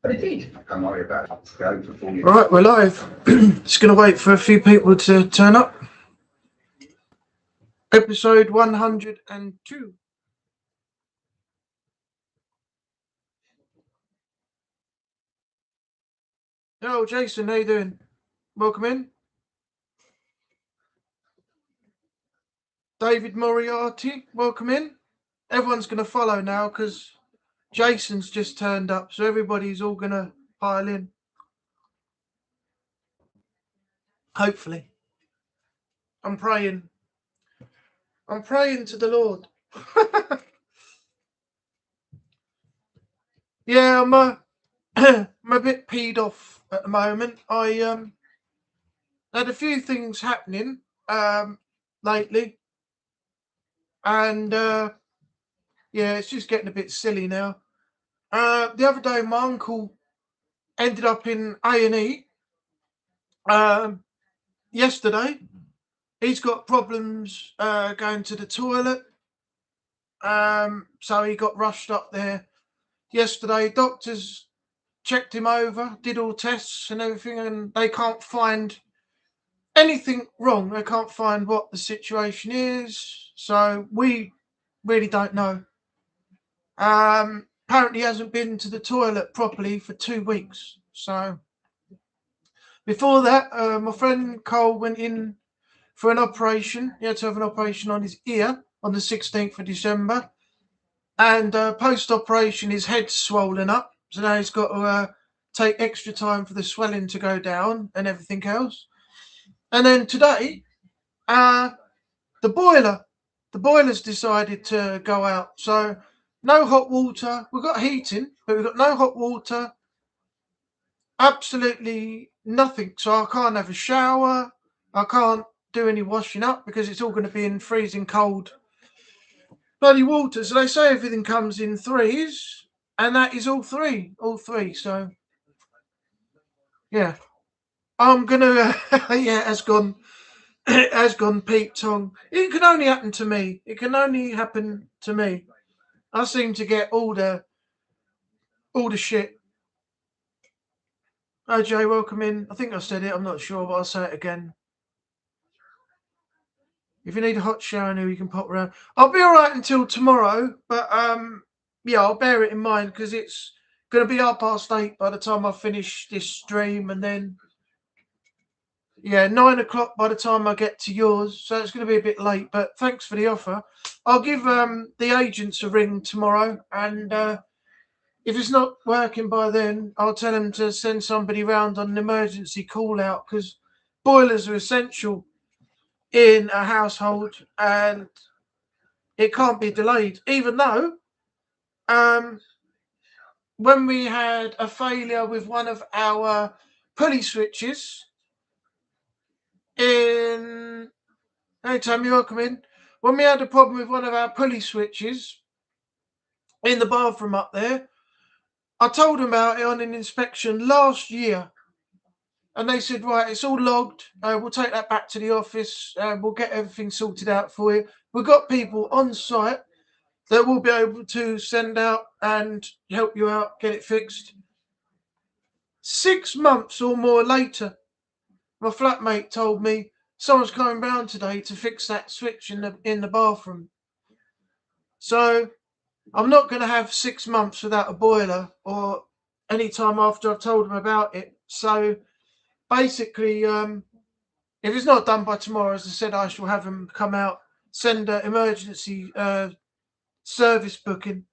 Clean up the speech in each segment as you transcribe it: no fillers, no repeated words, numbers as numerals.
But it did. Don't worry about it. Go before you. Right, we're live. Just going to wait for a few people to turn up. Episode 102. Hello, Jason. How you doing? Welcome in. David Moriarty, welcome in. Everyone's going to follow now because Jason's just turned up, so everybody's all going to pile in. Hopefully. I'm praying to the Lord. Yeah, I'm a bit peed off at the moment. I had a few things happening lately, and yeah, it's just getting a bit silly now. The other day, my uncle ended up in A&E. Yesterday, he's got problems going to the toilet, so he got rushed up there yesterday. Doctors checked him over, did all tests and everything, and they can't find anything wrong. They can't find what the situation is, so we really don't know. Apparently he hasn't been to the toilet properly for 2 weeks. So before that, my friend Cole went in for an operation. He had to have an operation on his ear on the 16th of December. And post-operation, his head's swollen up. So now he's got to take extra time for the swelling to go down and everything else. And then today, the boiler's decided to go out. So no hot water. We've got heating, but we've got no hot water. Absolutely nothing. So I can't have a shower. I can't do any washing up because it's all going to be in freezing cold bloody water. So they say everything comes in threes, and that is all three. So yeah, I'm gonna yeah, it has gone Pete Tong. It can only happen to me. It can only happen to me. I seem to get all the shit. OJ, welcome in. I think I said it. I'm not sure, but I'll say it again. If you need a hot shower now, you can pop around. I'll be all right until tomorrow, but yeah, I'll bear it in mind because it's going to be 8:30 by the time I finish this stream, and then yeah, 9 o'clock by the time I get to yours. So it's going to be a bit late, but thanks for the offer. I'll give the agents a ring tomorrow, and if it's not working by then, I'll tell them to send somebody round on an emergency call out because boilers are essential in a household and it can't be delayed. Even though when we had a failure with one of our pulley switches in... Hey, Tom, you're welcome in. When we had a problem with one of our pulley switches in the bathroom up there, I told them about it on an inspection last year. And they said, right, it's all logged. We'll take that back to the office. We'll get everything sorted out for you. We've got people on site that will be able to send out and help you out, get it fixed. 6 months or more later, my flatmate told me someone's coming round today to fix that switch in the bathroom. So I'm not going to have 6 months without a boiler or any time after I've told them about it. So basically, if it's not done by tomorrow, as I said, I shall have them come out, send an emergency service booking.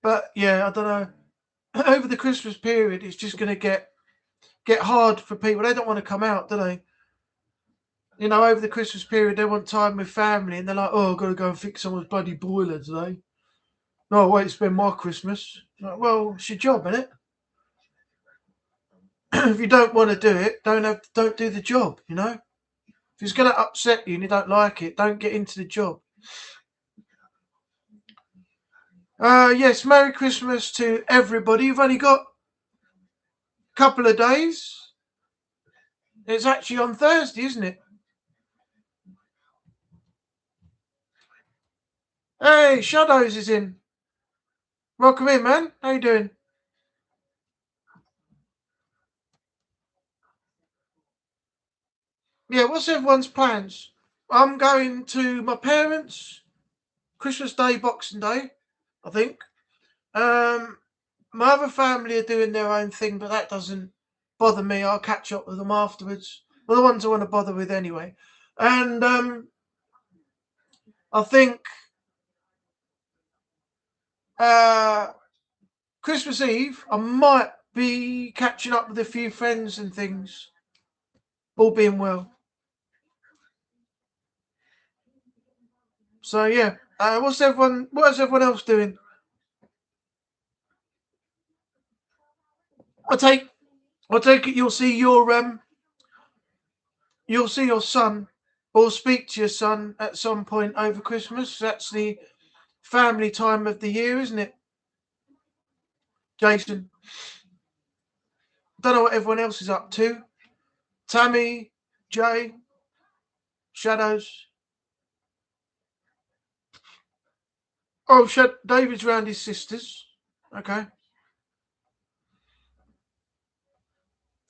But yeah, I don't know. Over the Christmas period, it's just going to get hard for people. They don't want to come out, do they? You know, over the Christmas period, they want time with family, and they're like, "Oh, I've got to go and fix someone's bloody boiler today." No, I'll wait to spend my Christmas. Like, well, it's your job, isn't it? If you don't want to do it, don't do the job. You know, if it's going to upset you and you don't like it, don't get into the job. Yes, Merry Christmas to everybody. You've only got a couple of days. It's actually on Thursday, isn't it? Hey, Shadows is in. Welcome in, man. How you doing? Yeah, what's everyone's plans? I'm going to my parents' Christmas Day, Boxing Day, I think. My other family are doing their own thing, but that doesn't bother me. I'll catch up with them afterwards. Well, the ones I want to bother with anyway. And I think uh, Christmas Eve, I might be catching up with a few friends and things, all being well. So yeah, what's everyone? What is everyone else doing? I take, I take it you'll see your son, or speak to your son at some point over Christmas. That's the family time of the year, isn't it, Jason? Don't know what everyone else is up to. Tammy, Jay, Shadows. Oh, David's round his sisters. Okay.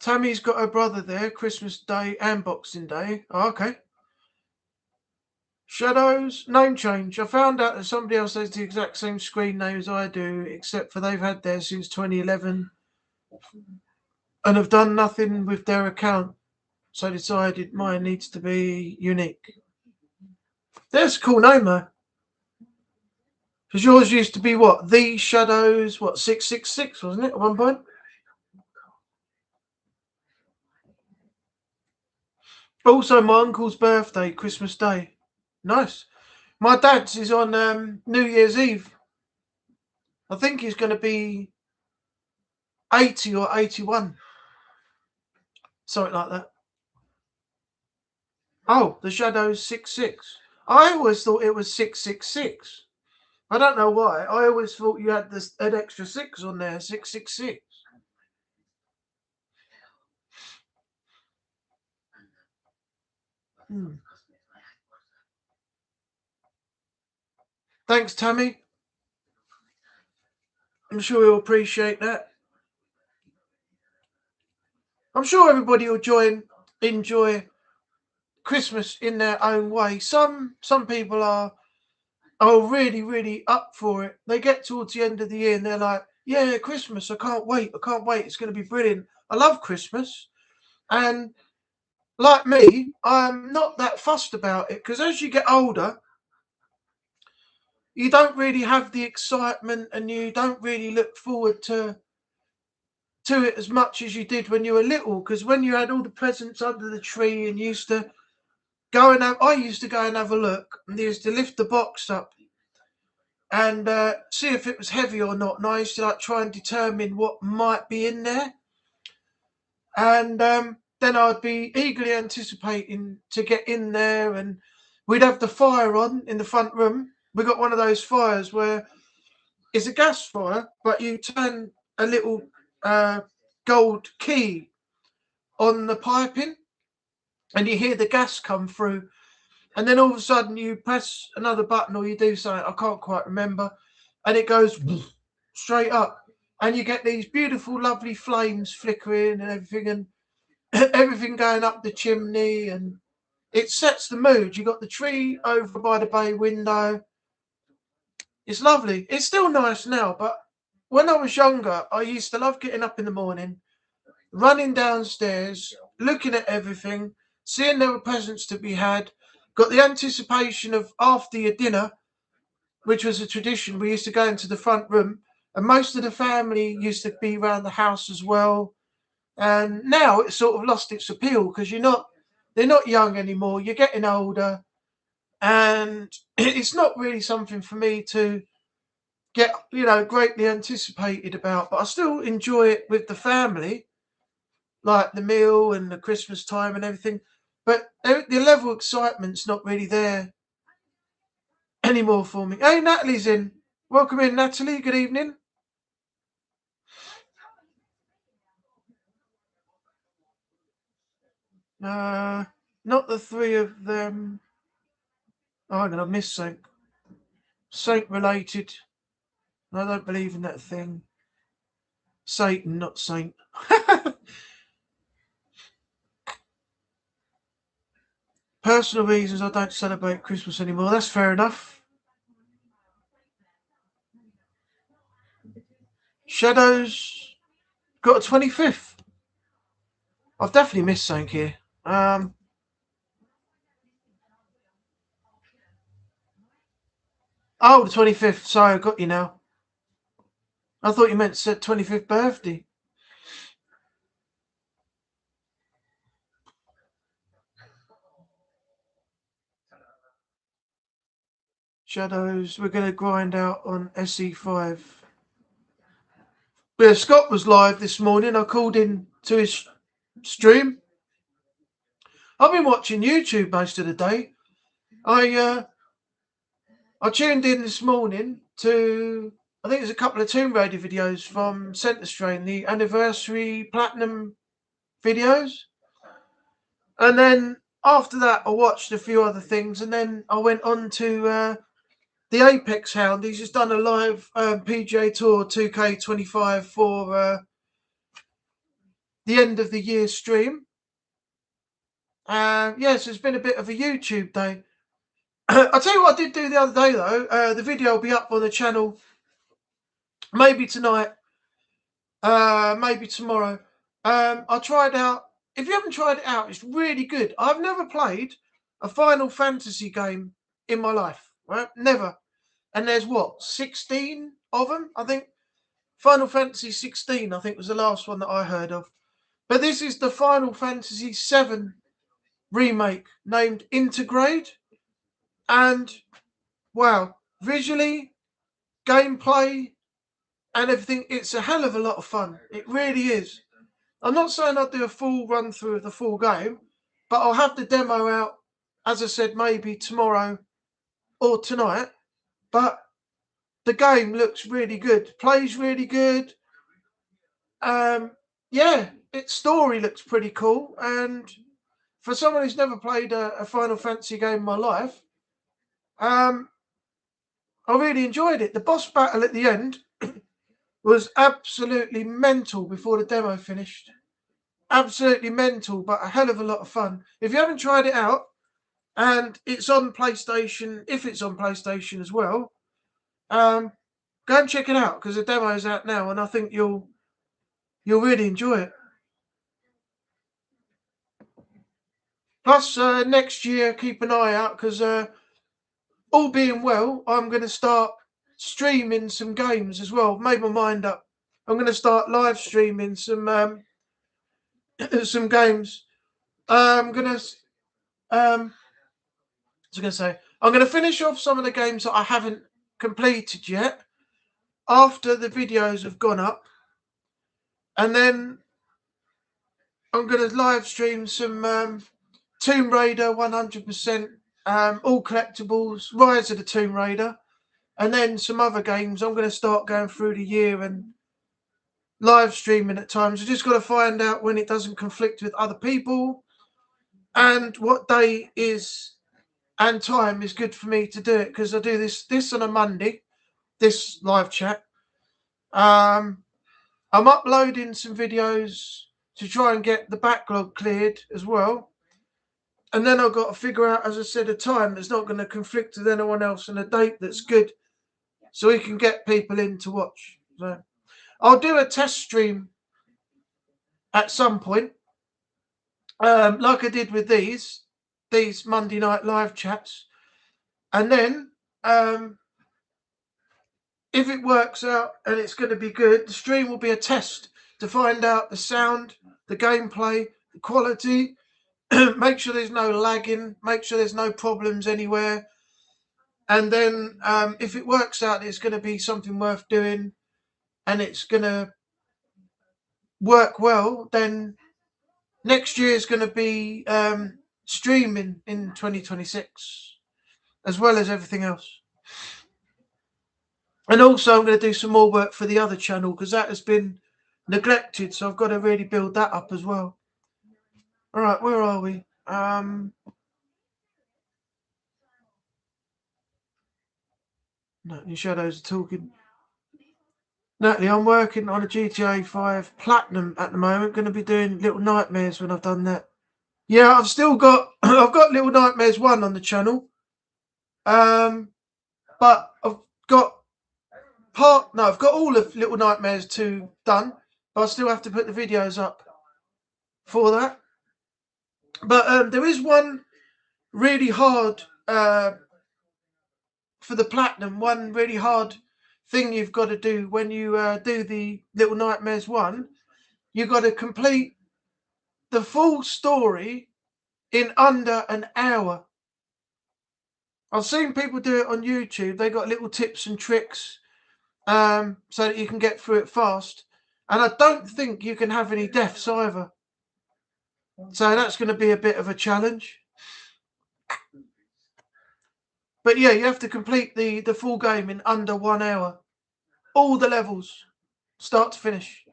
Tammy's got her brother there, Christmas Day and Boxing Day. Oh, okay. Shadows, name change. I found out that somebody else has the exact same screen name as I do, except for they've had theirs since 2011 and have done nothing with their account. So I decided mine needs to be unique. That's a cool name though. Because yours used to be what? The Shadows, what, 666, wasn't it, at one point? Also, my uncle's birthday, Christmas Day. Nice. My dad's is on New Year's Eve. I think he's going to be 80 or 81. Something like that. Oh, the Shadow's 666. I always thought it was 666. I don't know why. I always thought you had an extra 6 on there, 666. Hmm. Thanks, Tammy. I'm sure you'll appreciate that. I'm sure everybody will enjoy Christmas in their own way. Some people are really, really up for it. They get towards the end of the year and they're like, yeah, Christmas, I can't wait. I can't wait. It's going to be brilliant. I love Christmas. And like me, I'm not that fussed about it because as you get older, you don't really have the excitement and you don't really look forward to it as much as you did when you were little. Because when you had all the presents under the tree and used to I used to go and have a look and they used to lift the box up and see if it was heavy or not. And I used to like try and determine what might be in there. And then I'd be eagerly anticipating to get in there, and we'd have the fire on in the front room. We got one of those fires where it's a gas fire, but you turn a little uh, gold key on the piping, and you hear the gas come through. And then all of a sudden, you press another button or you do something, I can't quite remember, and it goes straight up. And you get these beautiful, lovely flames flickering and everything, and everything going up the chimney. And it sets the mood. You got the tree over by the bay window. It's lovely. It's still nice now, but when I was younger, I used to love getting up in the morning, running downstairs, looking at everything, seeing there were presents to be had. Got the anticipation of after your dinner, which was a tradition. We used to go into the front room, and most of the family used to be around the house as well. And now it's sort of lost its appeal because they're not young anymore. You're getting older, and it's not really something for me to get greatly anticipated about. But I still enjoy it with the family, like the meal and the Christmas time and everything. But the level of excitement's not really there anymore for me. Hey, Natalie's in. Welcome in, Natalie. Good evening. Not the three of them. Oh, I'm gonna miss something. Saint related. I don't believe in that thing. Satan, not saint. Personal reasons I don't celebrate Christmas anymore. That's fair enough. Shadows got a 25th. I've definitely missed something here. Oh, the 25th. Sorry, I got you now. I thought you meant said 25th birthday. Shadows, we're going to grind out on SE5. Yeah, Scott was live this morning. I called in to his stream. I've been watching YouTube most of the day. I tuned in this morning to, I think there's a couple of Tomb Raider videos from Centre Strain, the anniversary platinum videos. And then after that, I watched a few other things. And then I went on to the Apex Hound. He's just done a live PGA Tour 2K25 for the end of the year stream. Yes, it's been a bit of a YouTube day. I'll tell you what I did do the other day, though. The video will be up on the channel maybe tonight, maybe tomorrow. I tried out. If you haven't tried it out, it's really good. I've never played a Final Fantasy game in my life, right? Never. And there's what, 16 of them, I think. Final Fantasy 16, I think, was the last one that I heard of. But this is the Final Fantasy 7 remake named Intergrade. And, wow, visually, gameplay, and everything, it's a hell of a lot of fun. It really is. I'm not saying I'll do a full run through of the full game, but I'll have the demo out, as I said, maybe tomorrow or tonight. But the game looks really good, plays really good. Yeah, its story looks pretty cool. And for someone who's never played a Final Fantasy game in my life, I really enjoyed it. The boss battle at the end was absolutely mental before the demo finished. Absolutely mental, but a hell of a lot of fun. If you haven't tried it out, and it's on PlayStation, if it's on PlayStation as well, go and check it out because the demo is out now, and I think you'll really enjoy it. Plus, next year, keep an eye out because all being well, I'm going to start streaming some games as well. Made my mind up. I'm going to start live streaming some some games. I'm going to say I'm going to finish off some of the games that I haven't completed yet after the videos have gone up, and then I'm going to live stream some Tomb Raider 100%, all collectibles, Rise of the Tomb Raider, and then some other games. I'm going to start going through the year and live streaming at times. I just got to find out when it doesn't conflict with other people and what day is and time is good for me to do it, because I do this on a Monday, this live chat. I'm uploading some videos to try and get the backlog cleared as well. And then I've got to figure out, as I said, a time that's not going to conflict with anyone else and a date that's good so we can get people in to watch. So I'll do a test stream at some point, like I did with these Monday night live chats. And then if it works out and it's going to be good, the stream will be a test to find out the sound, the gameplay, the quality, make sure there's no lagging, make sure there's no problems anywhere. And then if it works out, it's going to be something worth doing and it's going to work well, then next year is going to be streaming in 2026, as well as everything else. And also I'm going to do some more work for the other channel because that has been neglected, so I've got to really build that up as well. All right, where are we? Natalie Shadows are talking. Natalie, I'm working on a GTA 5 Platinum at the moment. Going to be doing Little Nightmares when I've done that. Yeah, I've still got I've got Little Nightmares 1 on the channel. But I've got I've got all of Little Nightmares 2 done, but I still have to put the videos up for that. But there is one really hard for the Platinum, one really hard thing you've got to do when you do the Little Nightmares 1. You've got to complete the full story in under an hour. I've seen people do it on YouTube. They got little tips and tricks so that you can get through it fast. And I don't think you can have any deaths either. So that's going to be a bit of a challenge. But yeah, you have to complete the full game in under 1 hour. All the levels, start to finish.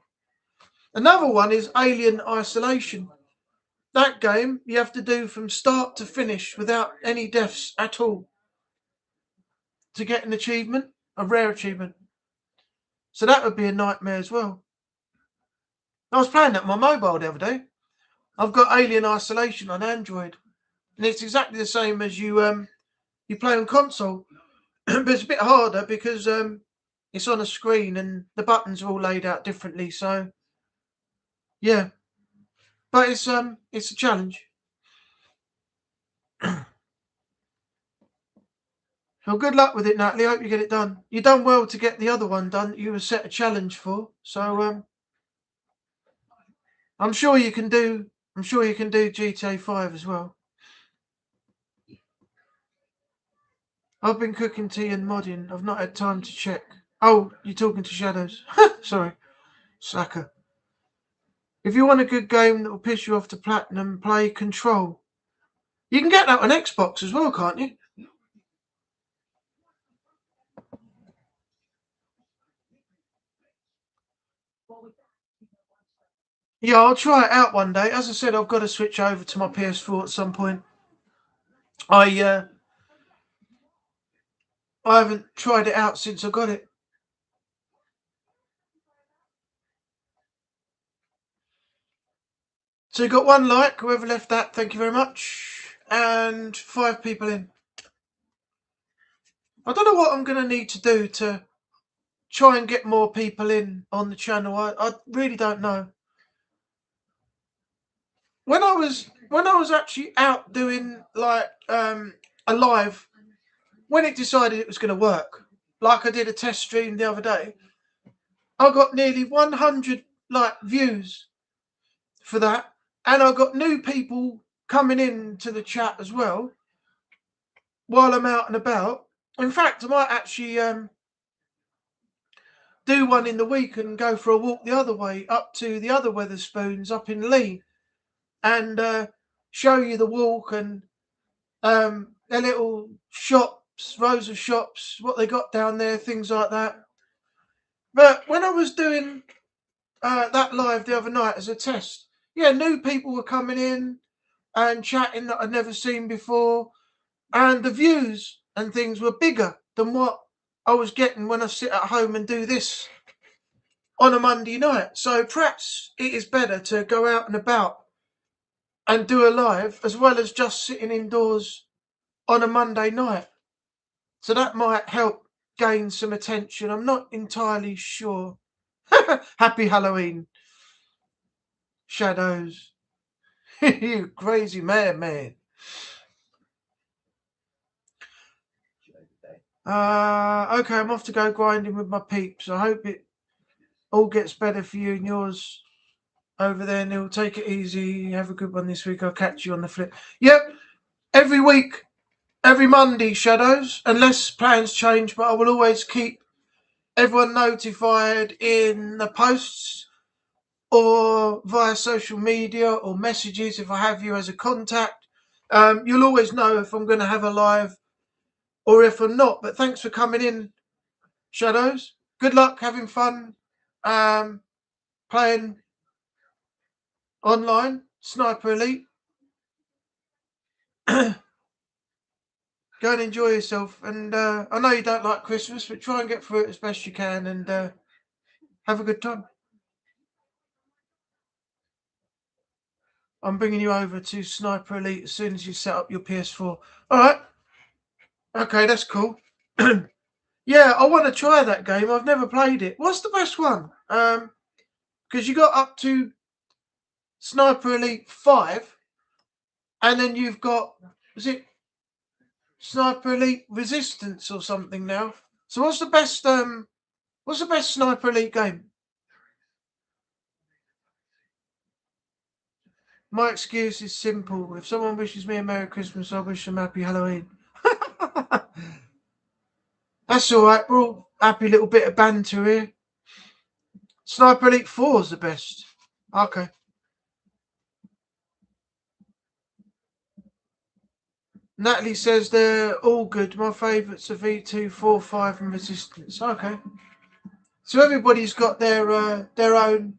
Another one is Alien Isolation. That game you have to do from start to finish without any deaths at all to get an achievement, a rare achievement. So that would be a nightmare as well. I was playing that on my mobile the other day. I've got Alien Isolation on Android, and it's exactly the same as you play on console, but it's a bit harder because it's on a screen and the buttons are all laid out differently. So yeah, but it's a challenge. Well, good luck with it, Natalie. I hope you get it done. You've done well to get the other one done that you were set a challenge for. So I'm sure you can do GTA 5 as well. I've been cooking tea and modding. I've not had time to check. Oh, you're talking to Shadows. Sorry. Slacker. If you want a good game that will piss you off to platinum, play Control. You can get that on Xbox as well, can't you? Yeah, I'll try it out one day. As I said, I've got to switch over to my PS4 at some point. I haven't tried it out since I got it. So you got 1 like, whoever left that, thank you very much. And 5 people in. I don't know what I'm going to need to do to try and get more people in on the channel. I really don't know. When I was actually out doing like a live, when it decided it was going to work, like I did a test stream the other day, I got nearly 100 like views for that, and I got new people coming in to the chat as well while I'm out and about. In fact, I might actually do one in the week and go for a walk the other way up to the other Weatherspoons up in Lee and show you the walk and their little shops, rows of shops, what they got down there, things like that. But when I was doing that live the other night as a test, yeah, new people were coming in and chatting that I'd never seen before, and the views and things were bigger than what I was getting when I sit at home and do this on a Monday night. So perhaps it is better to go out and about and do a live as well as just sitting indoors on a Monday night. So that might help gain some attention. I'm not entirely sure. Happy Halloween, Shadows. You crazy man. Okay, I'm off to go grinding with my peeps. I hope it all gets better for you and yours over there, Neil. Take it easy. Have a good one this week. I'll catch you on the flip. Yep, every week, every Monday, Shadows, unless plans change, but I will always keep everyone notified in the posts or via social media or messages if I have you as a contact. You'll always know if I'm going to have a live or if I'm not. But thanks for coming in, Shadows. Good luck having fun playing online, Sniper Elite. Go and enjoy yourself. And I know you don't like Christmas, but try and get through it as best you can and have a good time. I'm bringing you over to Sniper Elite as soon as you set up your PS4. All right. Okay, that's cool. Yeah, I want to try that game. I've never played it. What's the best one? Because you got up to Sniper Elite 5, and then you've got, is it Sniper Elite Resistance or something now? So what's the best Sniper Elite game? My excuse is simple. If someone wishes me a Merry Christmas, I wish them Happy Halloween. That's all right. We're all happy little bit of banter here. Sniper Elite 4 is the best. Okay. Natalie says they're all good. My favourites are V2, 4, 5 and Resistance. Okay. So everybody's got their own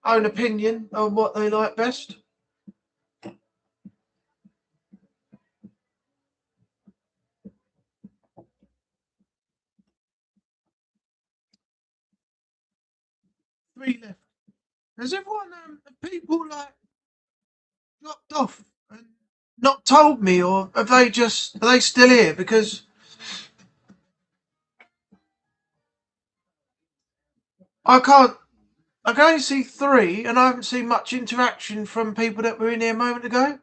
opinion on what they like best. Three left. Has everyone, people like dropped off and not told me, or are they still here? Because I can only see three, and I haven't seen much interaction from people that were in here a moment ago.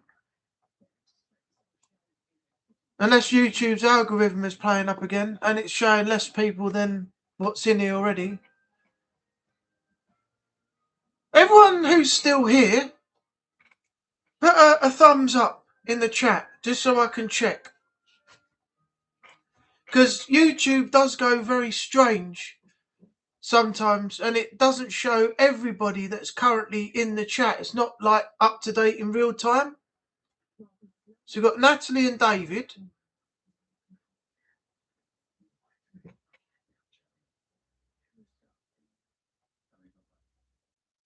Unless YouTube's algorithm is playing up again, and it's showing less people than what's in here already. Everyone who's still here, put a thumbs up in the chat, just so I can check. Because YouTube does go very strange sometimes, and it doesn't show everybody that's currently in the chat. It's not like up to date in real time. So we've got Natalie and David.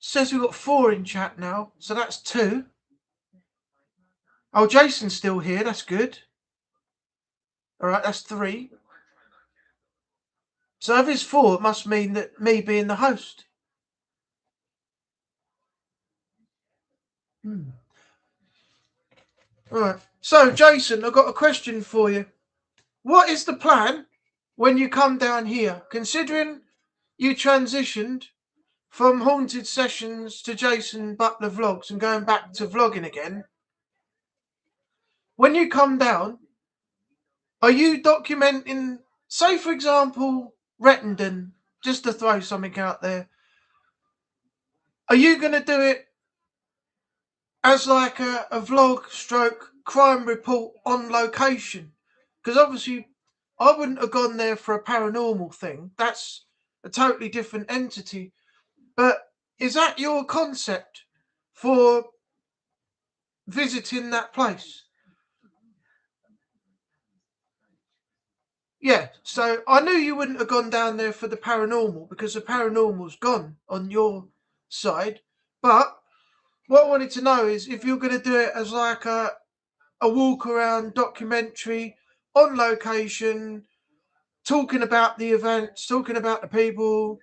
Says we've got 4 in chat now, so that's 2. Oh, Jason's still here, that's good. Alright, that's 3. So if it's 4, it must mean that me being the host. Alright, so Jason, I've got a question for you. What is the plan when you come down here? Considering you transitioned from Haunted Sessions to Jason Butler Vlogs and going back to vlogging again, when you come down, are you documenting, say for example, Rettendon, just to throw something out there, are you going to do it as like a vlog stroke crime report on location? Because obviously I wouldn't have gone there for a paranormal thing. That's a totally different entity. But is that your concept for visiting that place? Yeah, so I knew you wouldn't have gone down there for the paranormal because the paranormal's gone on your side. But what I wanted to know is if you're going to do it as like a walk around documentary on location, talking about the events, talking about the people,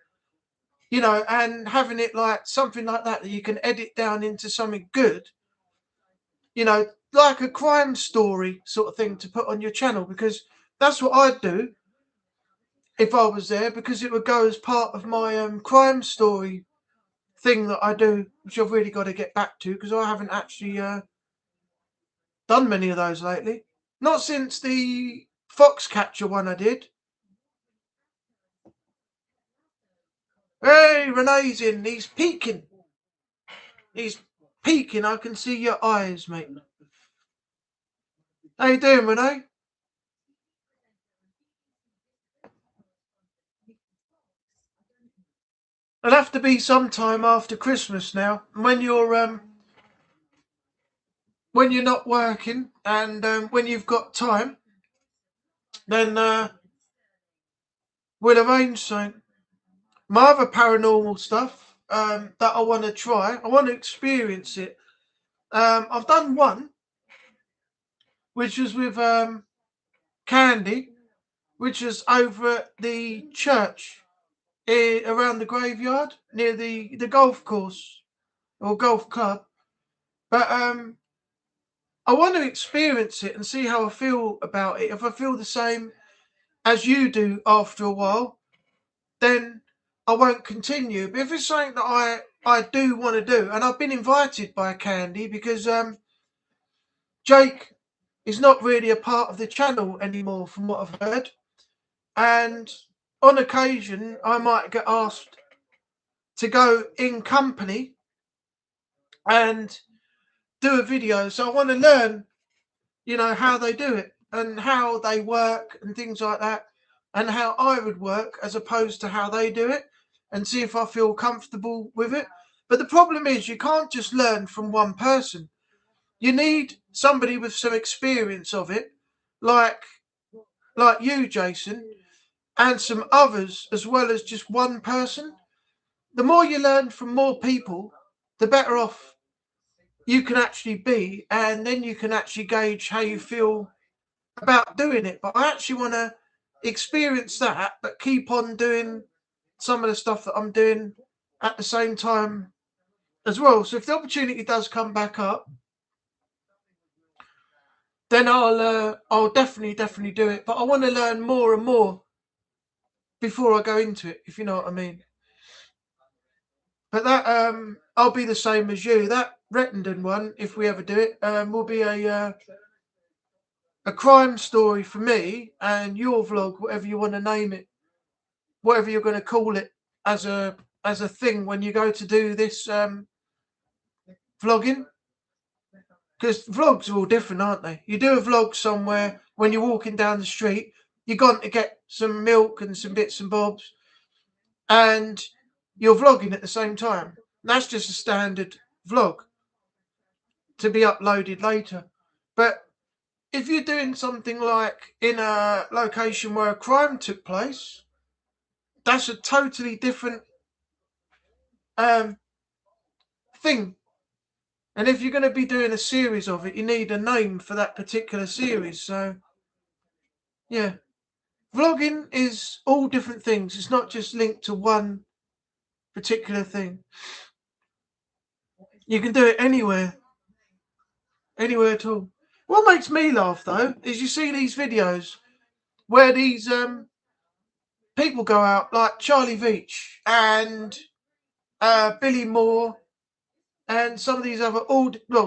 you know, and having it like something like that you can edit down into something good, you know, like a crime story sort of thing to put on your channel, because that's what I'd do if I was there, because it would go as part of my crime story thing that I do, which I've really got to get back to because I haven't actually done many of those lately. Not since the Foxcatcher one I did. Hey, Renee's in. He's peeking. He's peeking. I can see your eyes, mate. How you doing, Renee? It'll have to be sometime after Christmas now, when you're not working and when you've got time. Then we'll arrange something. My other paranormal stuff that I want to try, I want to experience it. I've done one, which was with candy, which was over at the church around the graveyard near the golf course or golf club. But I want to experience it and see how I feel about it. If I feel the same as you do after a while, then I won't continue. But if it's something that I do want to do, and I've been invited by Candy because Jake is not really a part of the channel anymore from what I've heard. And on occasion, I might get asked to go in company and do a video. So I want to learn, how they do it and how they work and things like that, and how I would work as opposed to how they do it, and see if I feel comfortable with it. But the problem is you can't just learn from one person. You need somebody with some experience of it, like you, Jason, and some others, as well as just one person. The more you learn from more people, the better off you can actually be, and then you can actually gauge how you feel about doing it. But I actually want to experience that, but keep on doing some of the stuff that I'm doing at the same time as well. So if the opportunity does come back up, then I'll definitely do it. But I want to learn more and more before I go into it, if you know what I mean. But that I'll be the same as you. That Rettendon one, if we ever do it, will be a crime story for me, and your vlog, whatever you want to name it, whatever you're going to call it, as a thing when you go to do this vlogging. Because vlogs are all different, aren't they? You do a vlog somewhere when you're walking down the street, you're going to get some milk and some bits and bobs, and you're vlogging at the same time. That's just a standard vlog to be uploaded later. But if you're doing something like in a location where a crime took place, that's a totally different thing. And if you're going to be doing a series of it, you need a name for that particular series. So, yeah. Vlogging is all different things. It's not just linked to one particular thing. You can do it anywhere. Anywhere at all. What makes me laugh, though, is you see these videos where these people go out, like Charlie Veitch and Billy Moore and some of these other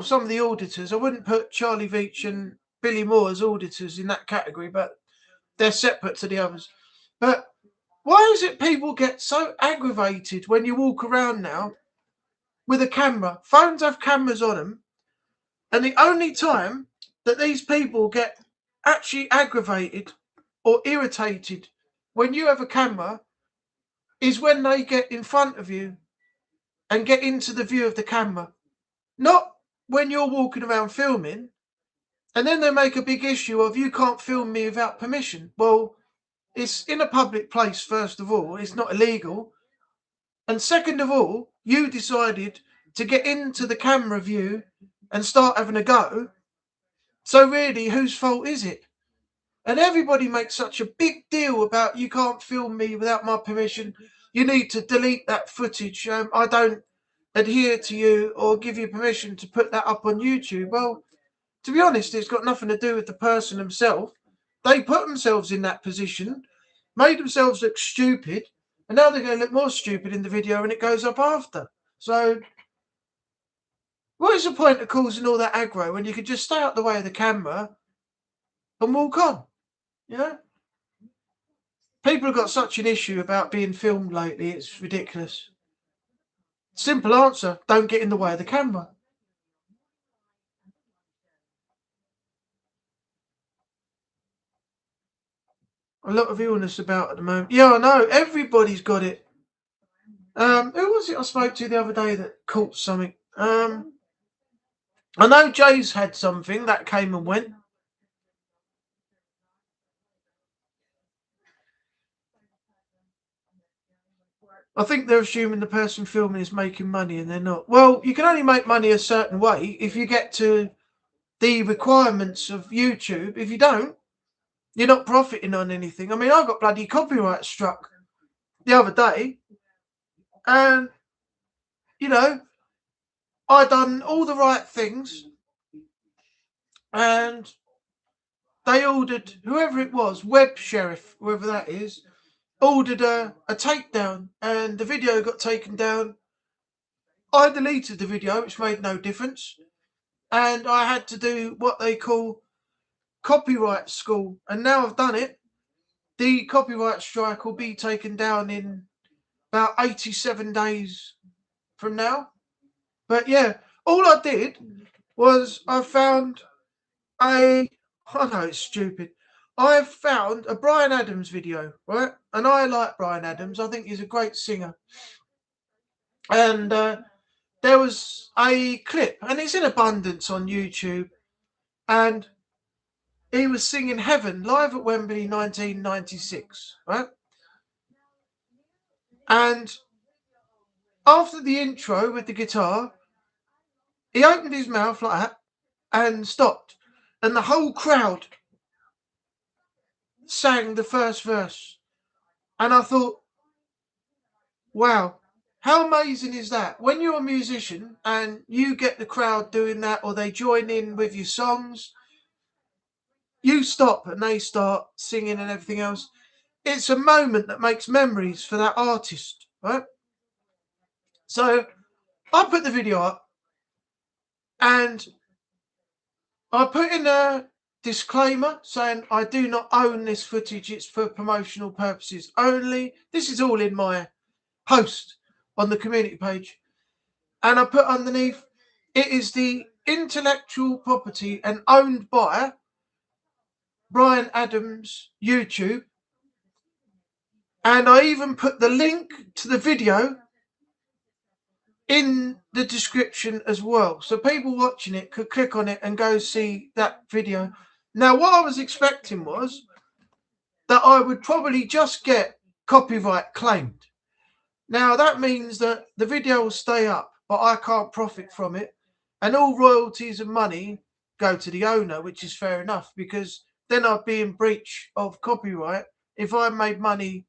some of the auditors. I wouldn't put Charlie Veitch and Billy Moore as auditors in that category, but they're separate to the others. But why is it people get so aggravated when you walk around now with a camera? Phones have cameras on them, and the only time that these people get actually aggravated or irritated when you have a camera is when they get in front of you and get into the view of the camera. Not when you're walking around filming, and then they make a big issue of you can't film me without permission. Well, it's in a public place, first of all. It's not illegal. And second of all, you decided to get into the camera view and start having a go. So really, whose fault is it? And everybody makes such a big deal about you can't film me without my permission. You need to delete that footage. I don't adhere to you or give you permission to put that up on YouTube. Well, to be honest, it's got nothing to do with the person himself. They put themselves in that position, made themselves look stupid, and now they're going to look more stupid in the video when it goes up after. So, what is the point of causing all that aggro when you could just stay out the way of the camera and walk on? You know? People have got such an issue about being filmed lately, it's ridiculous. Simple answer, don't get in the way of the camera. A lot of illness about at the moment. Yeah, I know. Everybody's got it. Who was it I spoke to the other day that caught something? I know Jay's had something that came and went. I think they're assuming the person filming is making money and they're not. Well, you can only make money a certain way if you get to the requirements of YouTube. If you don't, You're not profiting on anything. I mean, I got bloody copyright struck the other day, and you know, I done all the right things, and they ordered, whoever it was, Web Sheriff, whoever that is, ordered a takedown, and the video got taken down. I deleted the video, which made no difference, and I had to do what they call copyright school, and now I've done it. The copyright strike will be taken down in about 87 days from now. But yeah, all I did was I found I know it's stupid. I found a Bryan Adams video, right? And I like Bryan Adams. I think he's a great singer. And there was a clip, and it's in abundance on YouTube. And he was singing Heaven live at Wembley 1996, right? And after the intro with the guitar, he opened his mouth like that and stopped. And the whole crowd sang the first verse. And I thought, wow, how amazing is that? When you're a musician and you get the crowd doing that, or they join in with your songs, you stop and they start singing and everything else. It's a moment that makes memories for that artist, right? So I put the video up and I put in a disclaimer saying I do not own this footage. It's for promotional purposes only. This is all in my post on the community page. And I put underneath, it is the intellectual property and owned by Bryan Adams YouTube. And I even put the link to the video in the description as well. So people watching it could click on it and go see that video. Now, what I was expecting was that I would probably just get copyright claimed. Now, that means that the video will stay up, but I can't profit from it. And all royalties and money go to the owner, which is fair enough, because then I'd be in breach of copyright if I made money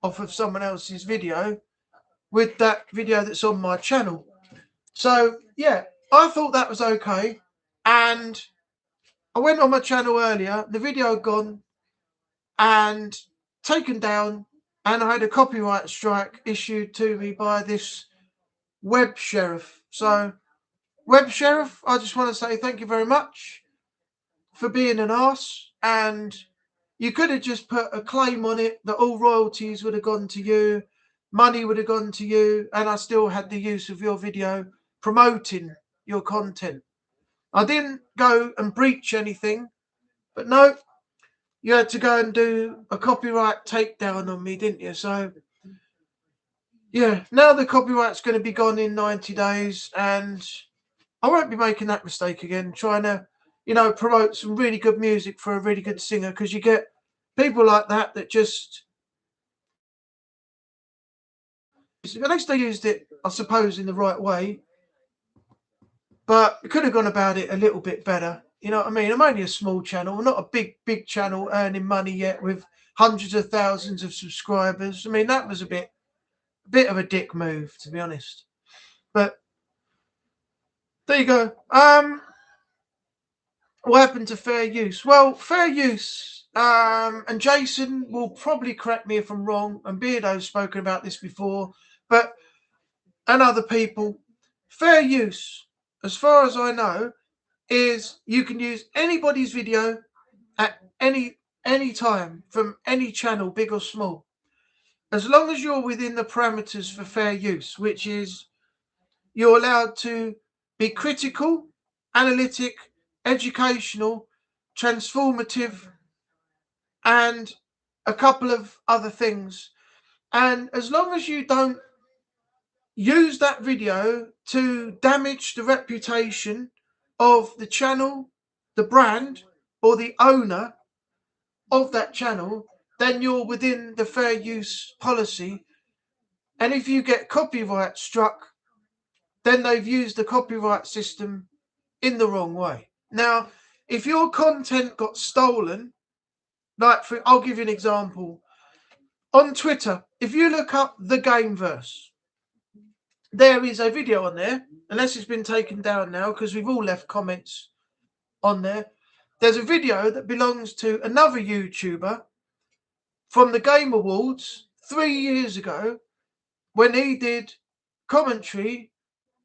off of someone else's video with that video that's on my channel. So, yeah, I thought that was okay. And I went on my channel earlier, the video had gone and taken down, and I had a copyright strike issued to me by this Web Sheriff. So, Web Sheriff, I just want to say thank you very much for being an arse. And you could have just put a claim on it that all royalties would have gone to you, money would have gone to you, and I still had the use of your video promoting your content. I didn't go and breach anything, but no, you had to go and do a copyright takedown on me, didn't you? So, yeah, now the copyright's going to be gone in 90 days, and I won't be making that mistake again, trying to, promote some really good music for a really good singer, because you get people like that just, at least they used it, I suppose, in the right way, but it could have gone about it a little bit better. You know what I mean? I'm only a small channel, not a big channel earning money yet with hundreds of thousands of subscribers. I mean, that was a bit of a dick move, to be honest. But there you go. What happened to fair use? Well, fair use, and Jason will probably correct me if I'm wrong, and Beardo's spoken about this before, and other people. Fair use, as far as I know, is you can use anybody's video at any time from any channel, big or small, as long as you're within the parameters for fair use, which is you're allowed to be critical, analytic, educational, transformative, and a couple of other things. And as long as you don't use that video to damage the reputation of the channel, the brand, or the owner of that channel, then you're within the fair use policy. And if you get copyright struck, then they've used the copyright system in the wrong way. Now, if your content got stolen Like, I'll give you an example. On Twitter, if you look up The Gameverse, there is a video on there, unless it's been taken down now, because we've all left comments on there. There's a video that belongs to another YouTuber from the Game Awards 3 years ago when he did commentary,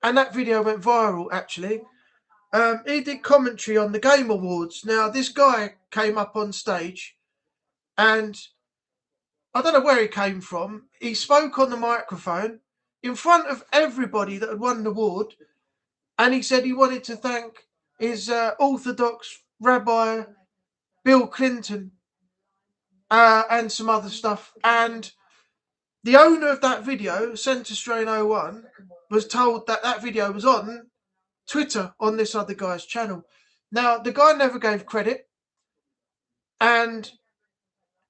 and that video went viral, actually. He did commentary on the Game Awards. Now, this guy came up on stage, and I don't know where he came from. He spoke on the microphone in front of everybody that had won the award, and he said he wanted to thank his Orthodox Rabbi Bill Clinton and some other stuff. And the owner of that video, Centre Strain 01, was told that that video was on Twitter on this other guy's channel. Now, the guy never gave credit and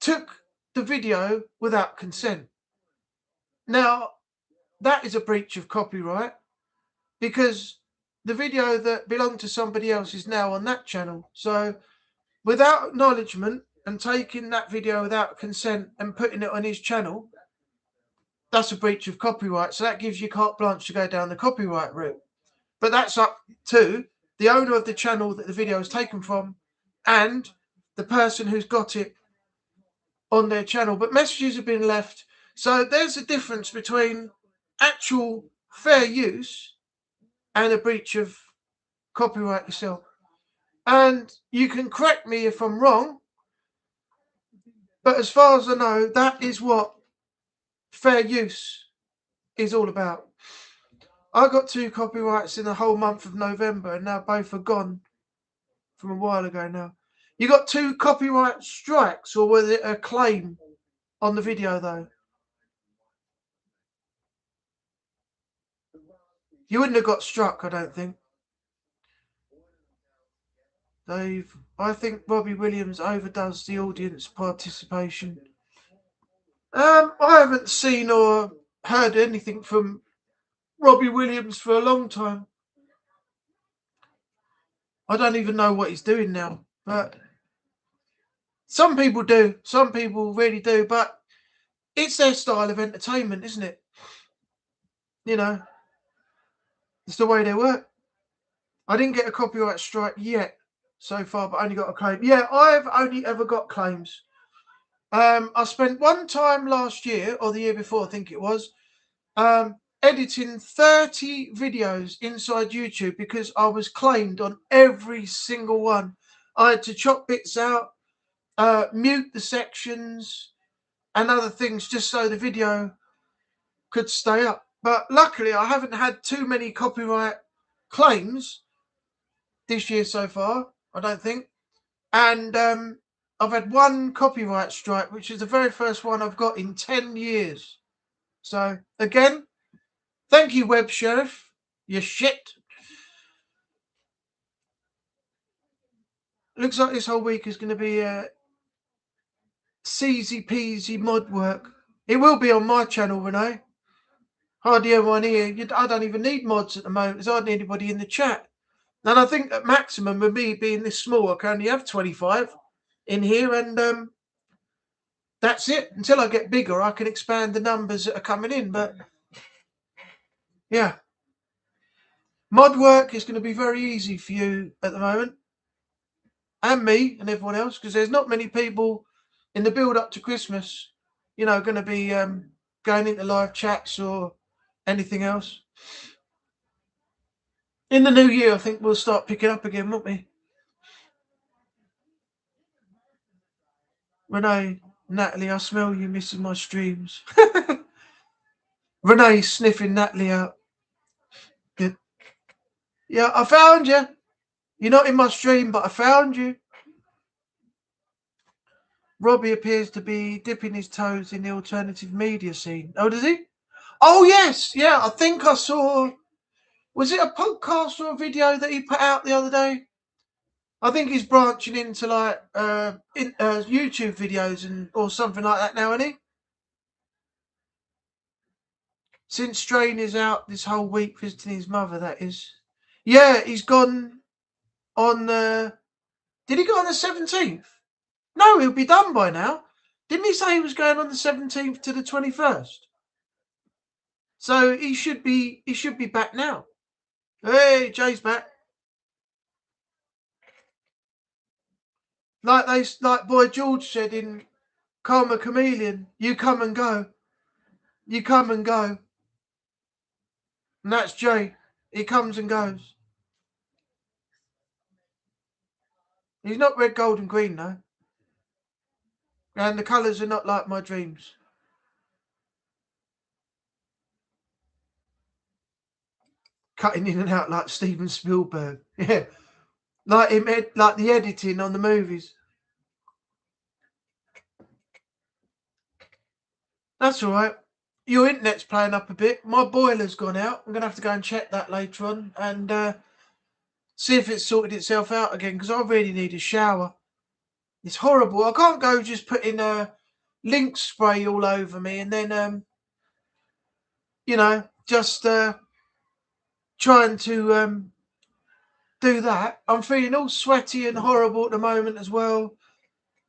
took the video without consent. Now, that is a breach of copyright, because the video that belonged to somebody else is now on that channel. So without acknowledgement and taking that video without consent and putting it on his channel, that's a breach of copyright. So that gives you carte blanche to go down the copyright route. But that's up to the owner of the channel that the video is taken from and the person who's got it on their channel. But messages have been left. So there's a difference between actual fair use and a breach of copyright yourself. And you can correct me if I'm wrong, but as far as I know, that is what fair use is all about. I got 2 copyrights in the whole month of November, and now both are gone from a while ago now. You got 2 copyright strikes, or was it a claim on the video though? You wouldn't have got struck, I don't think. Dave, I think Robbie Williams overdoes the audience participation. I haven't seen or heard anything from Robbie Williams for a long time. I don't even know what he's doing now, but some people do. Some people really do, but it's their style of entertainment, isn't it? You know, it's the way they work. I didn't get a copyright strike yet so far, but I only got a claim. Yeah, I've only ever got claims. I spent one time last year, or the year before, I think it was, editing 30 videos inside YouTube because I was claimed on every single one. I had to chop bits out, mute the sections and other things just so the video could stay up. But luckily, I haven't had too many copyright claims this year so far, I don't think. And I've had 1 copyright strike, which is the very first one I've got in 10 years. So, again, thank you, Web Sheriff. You shit. Looks like this whole week is going to be easy peasy mod work. It will be on my channel, Renee. Hardly anyone here. I don't even need mods at the moment. There's hardly anybody in the chat. And I think at maximum, with me being this small, I can only have 25 in here. And that's it. Until I get bigger, I can expand the numbers that are coming in. But yeah, mod work is going to be very easy for you at the moment, and me and everyone else, because there's not many people in the build up to Christmas, you know, going to be going into live chats or anything else. In the new year, I think we'll start picking up again, won't we? Renee, Natalie, I smell you missing my streams. Renee sniffing Natalie out. Good. Yeah, I found you. You're not in my stream, but I found you. Robbie appears to be dipping his toes in the alternative media scene. Oh, does he? Oh, yes. Yeah, I think I saw... Was it a podcast or a video that he put out the other day? I think he's branching into like YouTube videos or something like that now, isn't he? Since Strain is out this whole week visiting his mother, that is. Yeah, he's gone on... did he go on the 17th? No, he'll be done by now. Didn't he say he was going on the 17th to the 21st? So he should be back now. Hey, Jay's back. Like Boy George said in Karma Chameleon, you come and go. You come and go. And that's Jay. He comes and goes. He's not red, gold, and green, though. And the colours are not like my dreams. Cutting in and out like Steven Spielberg. Yeah. Like the editing on the movies. That's all right. Your internet's playing up a bit. My boiler's gone out. I'm going to have to go and check that later on and see if it's sorted itself out again, because I really need a shower. It's horrible. I can't go just putting Lynx spray all over me and then, just trying to do that. I'm feeling all sweaty and horrible at the moment as well.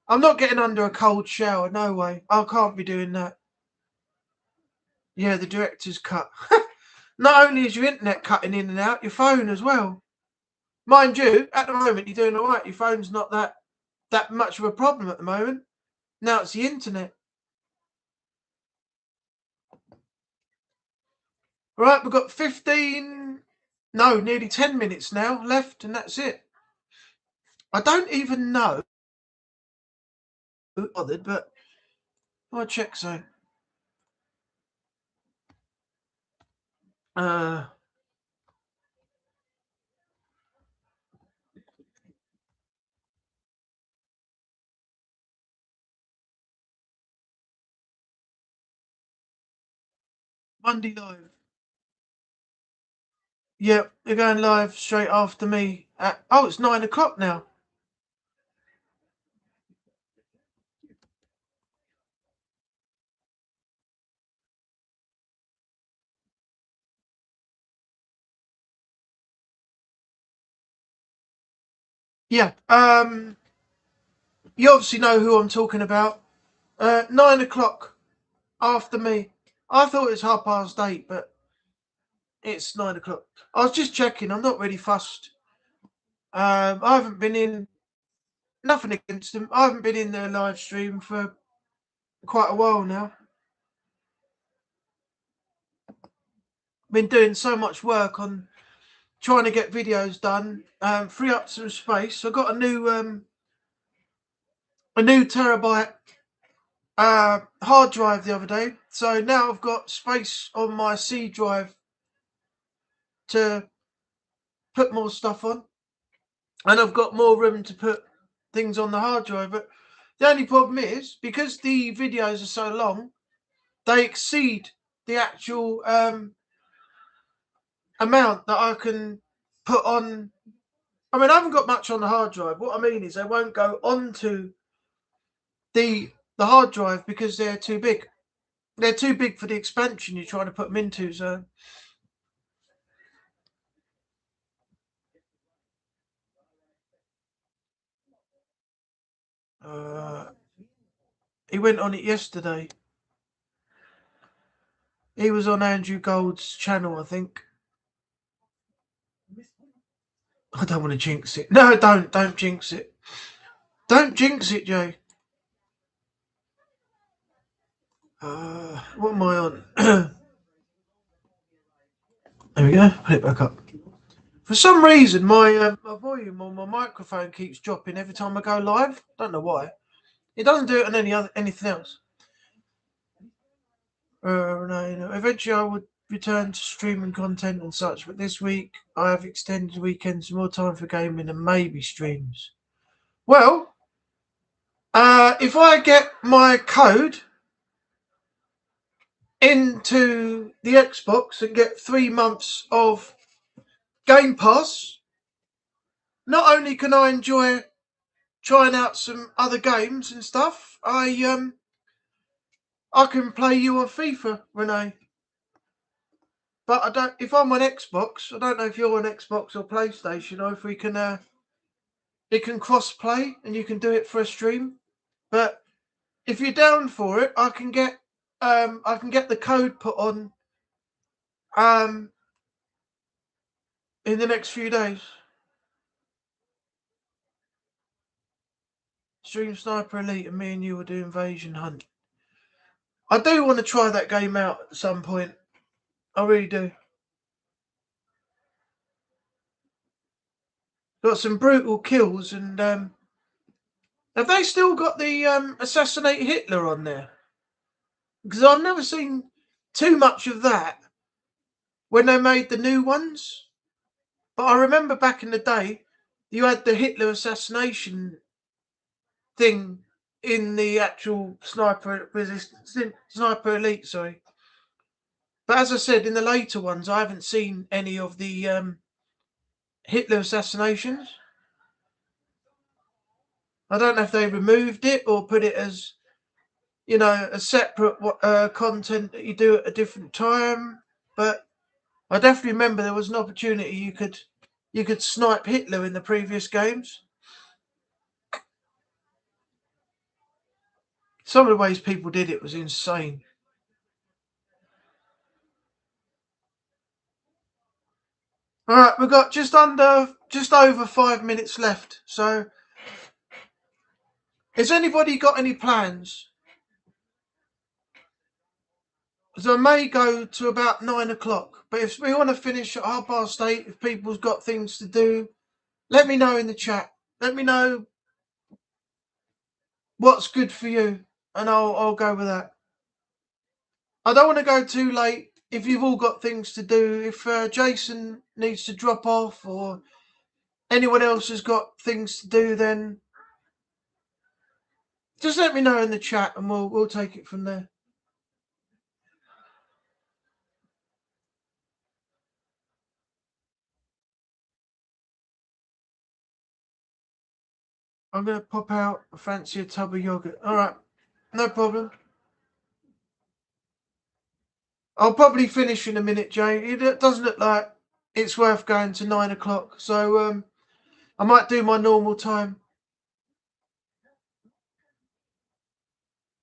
I'm not getting under a cold shower. No way. I can't be doing that. Yeah, the director's cut. Not only is your internet cutting in and out, your phone as well. Mind you, at the moment you're doing all right. Your phone's not that much of a problem at the moment. Now it's the internet. Right, we've got nearly 10 minutes now left, and that's it. I don't even know who bothered, but I'll check so. Monday Live. Yeah, they're going live straight after me. It's 9 o'clock now. Yeah, you obviously know who I'm talking about. 9 o'clock after me. I thought it was 8:30, but it's 9 o'clock. I was just checking. I'm not really fussed. I haven't been in. Nothing against them. I haven't been in their live stream for quite a while now. Been doing so much work on trying to get videos done, free up some space. I got a new terabyte hard drive the other day, so now I've got space on my C drive to put more stuff on, and I've got more room to put things on the hard drive. But the only problem is, because the videos are so long, they exceed the actual amount that I can put on. I mean, I haven't got much on the hard drive. What I mean is they won't go onto the hard drive because they're too big. They're too big for the expansion you're trying to put them into. So he went on it yesterday. He was on Andrew Gold's channel, I think. I don't want to jinx it. No, don't jinx it. Don't jinx it, Jay. What am I on? There we go. Put it back up. For some reason, my volume on my microphone keeps dropping every time I go live. Don't know why. It doesn't do it on anything else. No. Eventually, I would return to streaming content and such, but this week I have extended weekends, more time for gaming, and maybe streams. Well, if I get my code into the Xbox and get 3 months of Game Pass, not only can I enjoy trying out some other games and stuff, I can play you on FIFA, Renee. But I don't. If I'm on Xbox, I don't know if you're on Xbox or PlayStation, or if we can. It can cross play, and you can do it for a stream. But if you're down for it, I can get the code put on in the next few days. Stream Sniper Elite and me and you will do Invasion Hunt. I do want to try that game out at some point. I really do. Got some brutal kills, and have they still got the Assassinate Hitler on there? Because I've never seen too much of that when they made the new ones. But I remember back in the day, you had the Hitler assassination thing in the actual Sniper Elite, sorry. But as I said, in the later ones, I haven't seen any of the Hitler assassinations. I don't know if they removed it or put it as, you know, a separate content that you do at a different time. But I definitely remember there was an opportunity you could snipe Hitler in the previous games. Some of the ways people did it was insane. All right, we've got just over 5 minutes left. So, has anybody got any plans? So I may go to about 9 o'clock. But if we want to finish at 8:30, if people's got things to do, let me know in the chat. Let me know what's good for you, and I'll go with that. I don't want to go too late if you've all got things to do. If Jason needs to drop off or anyone else has got things to do, then just let me know in the chat and we'll take it from there. I'm going to pop out. I fancy a tub of yogurt. All right, no problem. I'll probably finish in a minute, Jay. It doesn't look like it's worth going to 9 o'clock. So I might do my normal time.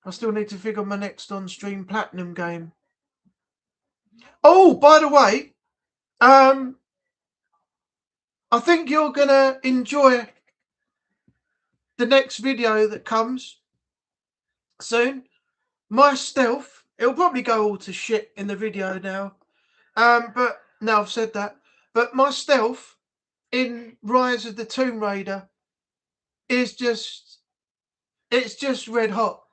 I still need to figure my next on-stream platinum game. Oh, by the way, I think you're going to enjoy the next video that comes soon. My stealth, it'll probably go all to shit in the video now. But now I've said that. But my stealth in Rise of the Tomb Raider is it's just red hot.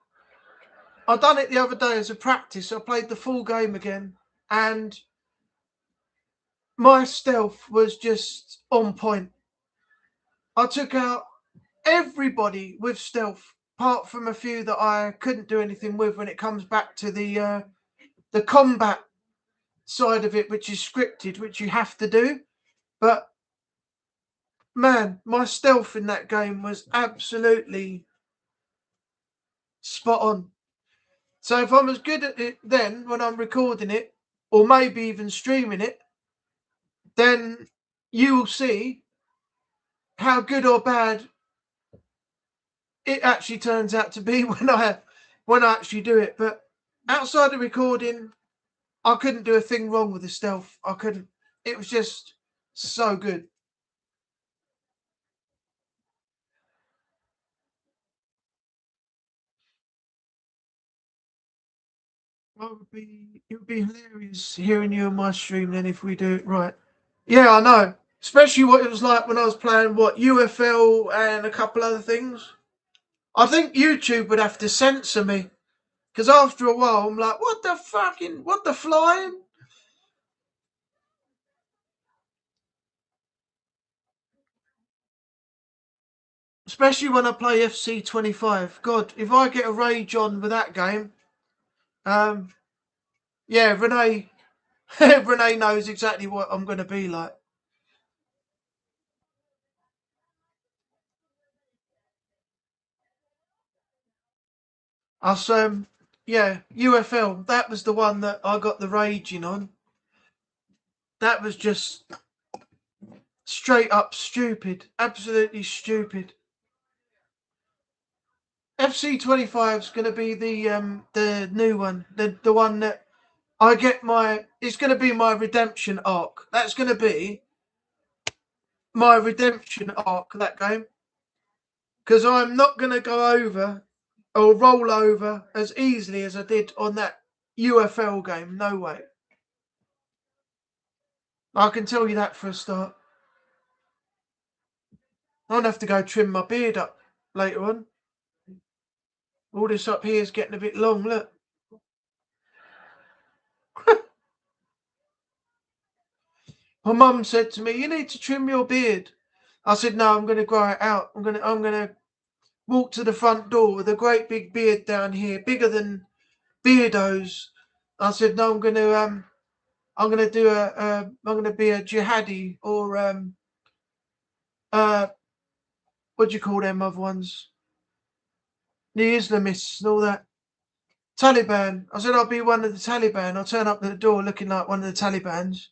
I done it the other day as a practice. I played the full game again, and my stealth was just on point. I took out everybody with stealth, apart from a few that I couldn't do anything with when it comes back to the combat side of it, which is scripted, which you have to do. But man, my stealth in that game was absolutely spot on. So if I'm as good at it then when I'm recording it, or maybe even streaming it, then you will see how good or bad it actually turns out to be when I actually do it. But outside of recording, I couldn't do a thing wrong with the stealth. I couldn't. It was just so good. It would be hilarious hearing you on my stream then if we do it right. Yeah, I know. Especially what it was like when I was playing UFL and a couple other things. I think YouTube would have to censor me. Because after a while I'm like, what the flying? Especially when I play FC25. God, if I get a rage on with that game, yeah, Renee Renee knows exactly what I'm going to be like. Yeah, UFL. That was the one that I got the raging on. That was just straight up stupid, absolutely stupid. FC25 is going to be the new one, the one that I get it's going to be my redemption arc. That's going to be my redemption arc, that game. Because I'm not going to go over or roll over as easily as I did on that UFL game. No way. I can tell you that for a start. I'll have to go trim my beard up later on. All this up here is getting a bit long, look. My mum said to me, "You need to trim your beard." I said, "No, I'm going to grow it out. I'm going to walk to the front door with a great big beard down here, bigger than Beardo's." I said, "No, I'm going to I'm going to be a jihadi or what do you call them other ones? The Islamists and all that. Taliban." I said, "I'll be one of the Taliban. I'll turn up at the door looking like one of the Talibans."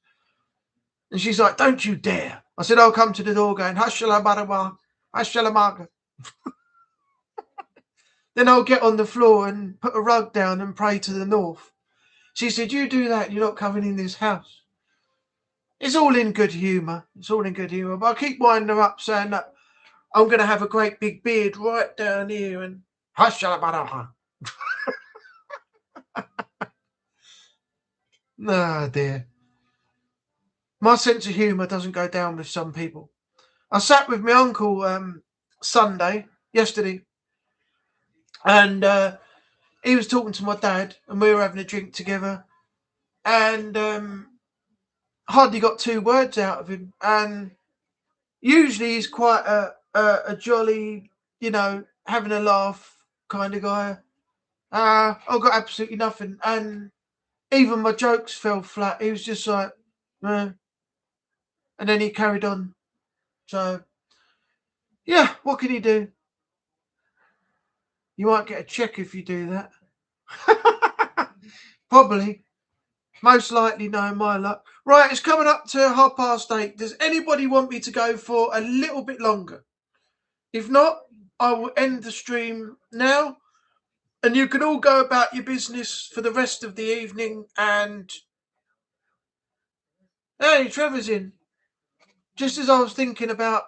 And she's like, "Don't you dare." I said, "I'll come to the door going, Hashalabarawa, Hashalamaga." Then I'll get on the floor and put a rug down and pray to the north. She said, "You do that, you're not coming in this house." It's all in good humour. It's all in good humour. But I keep winding her up saying that I'm going to have a great big beard right down here and Hashalabarawa. Oh dear. My sense of humour doesn't go down with some people. I sat with my uncle yesterday, and he was talking to my dad, and we were having a drink together, and hardly got 2 words out of him. And usually he's quite a jolly, having a laugh kind of guy. I've got absolutely nothing, and even my jokes fell flat. He was just like, and then he carried on. So, yeah, what can you do? You might get a check if you do that. Probably. Most likely, knowing my luck. Right, it's coming up to 8:30. Does anybody want me to go for a little bit longer? If not, I will end the stream now. And you can all go about your business for the rest of the evening. And hey, Trevor's in. Just as I was thinking about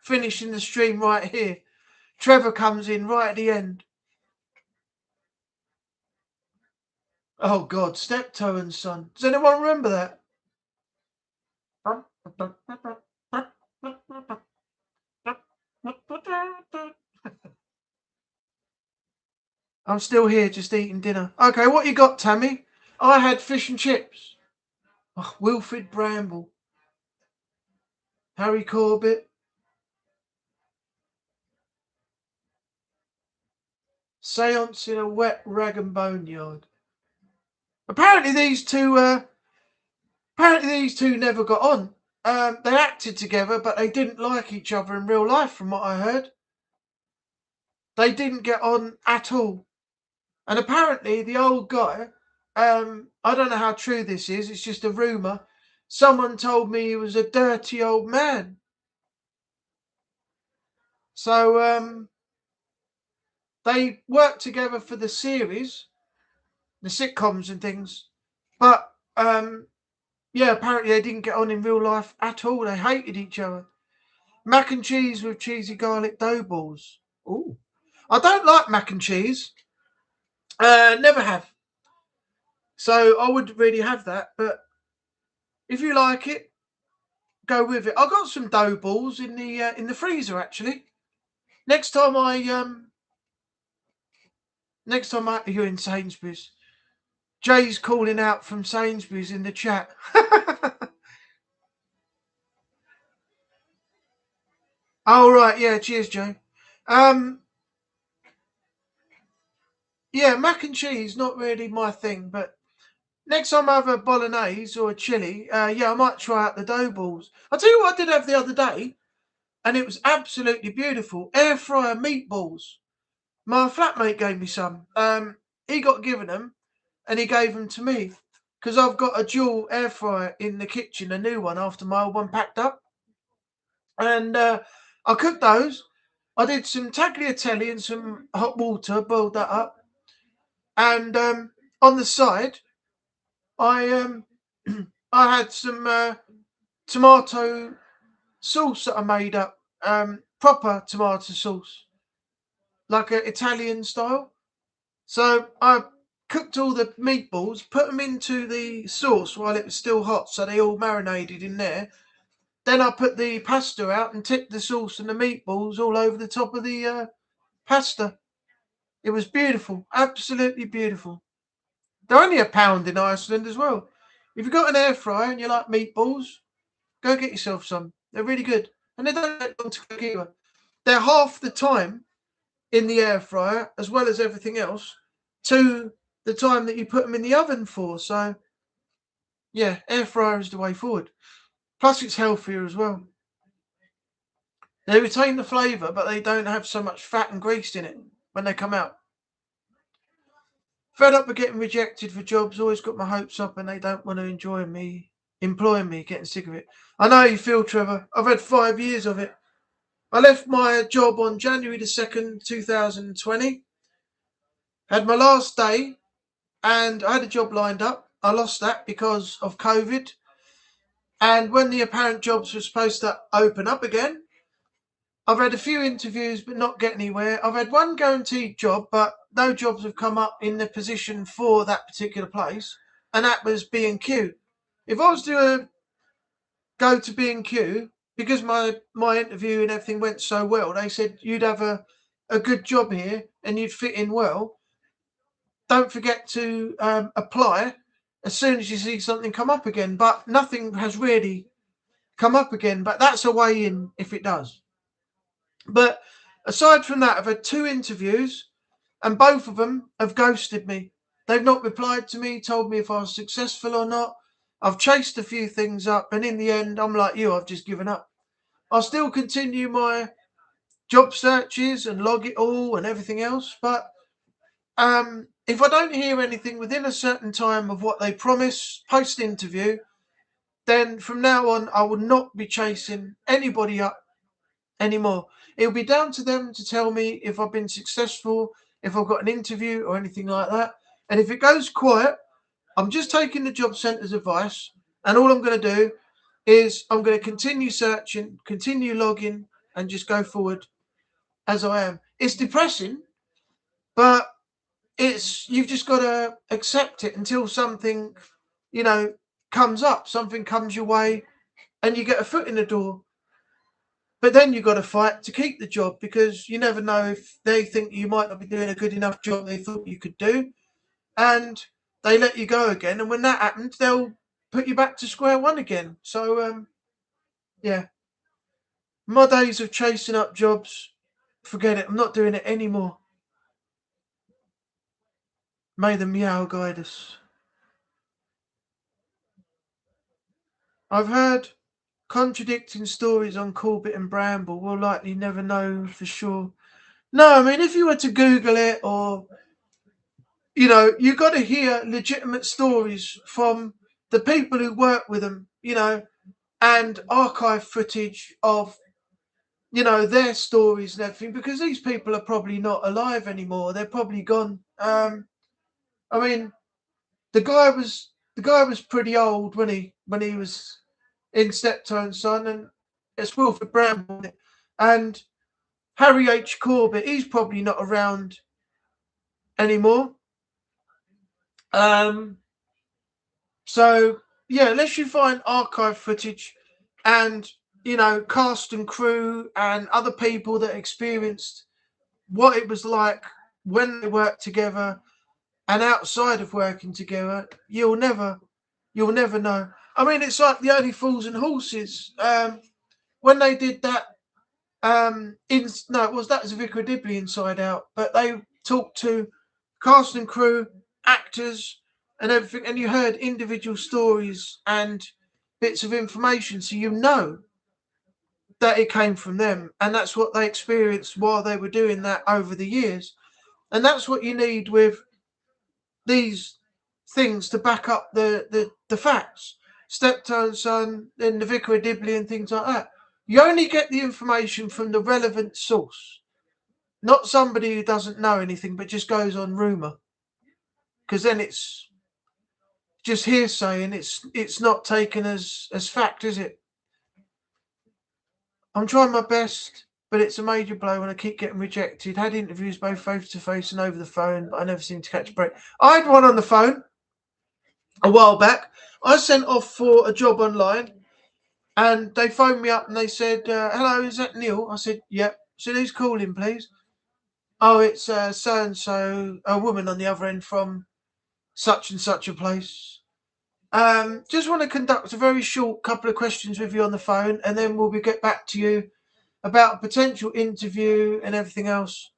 finishing the stream right here, Trevor comes in right at the end. Oh God, Steptoe and Son. Does anyone remember that? I'm still here, just eating dinner. Okay, what you got, Tammy? I had fish and chips. Oh, Wilfred Bramble. Harry Corbett. Seance in a wet rag and bone yard. Apparently these two never got on. They acted together, but they didn't like each other in real life, from what I heard. They didn't get on at all. And apparently the old guy, I don't know how true this is, it's just a rumour. Someone told me he was a dirty old man. So they worked together for the series, the sitcoms and things. But yeah, apparently they didn't get on in real life at all. They hated each other. Mac and cheese with cheesy garlic dough balls. Ooh. I don't like mac and cheese. Never have. So I wouldn't really have that. But if you like it, go with it. I got some dough balls in the freezer actually. Next time you're in Sainsbury's. Jay's calling out from Sainsbury's in the chat. Oh right, yeah. Cheers, Jay. Yeah, mac and cheese not really my thing, but next time I have a bolognese or a chili, yeah, I might try out the dough balls. I'll tell you what I did have the other day, and it was absolutely beautiful. Air fryer meatballs. My flatmate gave me some. He got given them, and he gave them to me because I've got a dual air fryer in the kitchen, a new one after my old one packed up, and I cooked those. I did some tagliatelle and some hot water, boiled that up, and on the side, I I had some tomato sauce that I made up, proper tomato sauce, like an Italian style. So I cooked all the meatballs, put them into the sauce while it was still hot, so they all marinated in there. Then I put the pasta out and tipped the sauce and the meatballs all over the top of the pasta. It was beautiful, absolutely beautiful. They're only £1 in Iceland as well. If you've got an air fryer and you like meatballs, go get yourself some. They're really good, and they don't take long to cook either. They're half the time in the air fryer, as well as everything else, to the time that you put them in the oven for. So, yeah, air fryer is the way forward. Plus, it's healthier as well. They retain the flavour, but they don't have so much fat and grease in it when they come out. Fed up with getting rejected for jobs, always got my hopes up, and they don't want to employ me, getting sick of it. I know how you feel, Trevor. I've had 5 years of it. I left my job on January the 2nd, 2020. Had my last day, and I had a job lined up. I lost that because of COVID. And when the apparent jobs were supposed to open up again, I've had a few interviews but not get anywhere. I've had one guaranteed job, but no jobs have come up in the position for that particular place, and that was B&Q. If I was to go to B&Q, because my interview and everything went so well, they said you'd have a good job here and you'd fit in well. Don't forget to apply as soon as you see something come up again. But nothing has really come up again. But that's a way in if it does. But aside from that, I've had 2 interviews and both of them have ghosted me. They've not replied to me, told me if I was successful or not. I've chased a few things up, and in the end, I'm like you, I've just given up. I'll still continue my job searches and log it all and everything else, but if I don't hear anything within a certain time of what they promise post interview, then from now on I will not be chasing anybody up anymore. It'll be down to them to tell me if I've been successful, if I've got an interview or anything like that. And if it goes quiet, I'm just taking the job centre's advice, and all I'm going to do is I'm going to continue searching, continue logging, and just go forward as I am. It's depressing, but you've just got to accept it until something, comes up, something comes your way, and you get a foot in the door. But then you've got to fight to keep the job, because you never know if they think you might not be doing a good enough job they thought you could do, and they let you go again. And when that happens, they'll put you back to square one again. So, yeah, my days of chasing up jobs, forget it. I'm not doing it anymore. May the meow guide us. I've heard contradicting stories on Corbett and Bramble. We'll likely never know for sure. No, I mean, if you were to Google it, or, you've got to hear legitimate stories from the people who work with them, and archive footage of, their stories and everything, because these people are probably not alive anymore. They're probably gone. I mean, the guy was pretty old when he was in Steptoe and Son, and it's Wilfred Bramble, and Harry H. Corbett. He's probably not around anymore. So yeah, unless you find archive footage and cast and crew and other people that experienced what it was like when they worked together and outside of working together, you'll never know. I mean, it's like the Only Fools and Horses. When they did that, that was Vicar Dibley Inside Out, but they talked to cast and crew, actors, and everything, and you heard individual stories and bits of information, so you know that it came from them, and that's what they experienced while they were doing that over the years. And that's what you need with these things to back up the facts. Steptoe and Son, then the Vicar of Dibley and things like that. You only get the information from the relevant source. Not somebody who doesn't know anything but just goes on rumour. Because then it's just hearsay and it's not taken as fact, is it? I'm trying my best, but it's a major blow when I keep getting rejected. Had interviews both face to face and over the phone, but I never seem to catch a break. I had one on the phone a while back. I sent off for a job online, and they phoned me up and they said, "Hello, is that Neil?" I said, "Yep." So who's calling, please? Oh, it's so and so, a woman on the other end from such and such a place. Just want to conduct a very short couple of questions with you on the phone, and then we'll get back to you about a potential interview and everything else.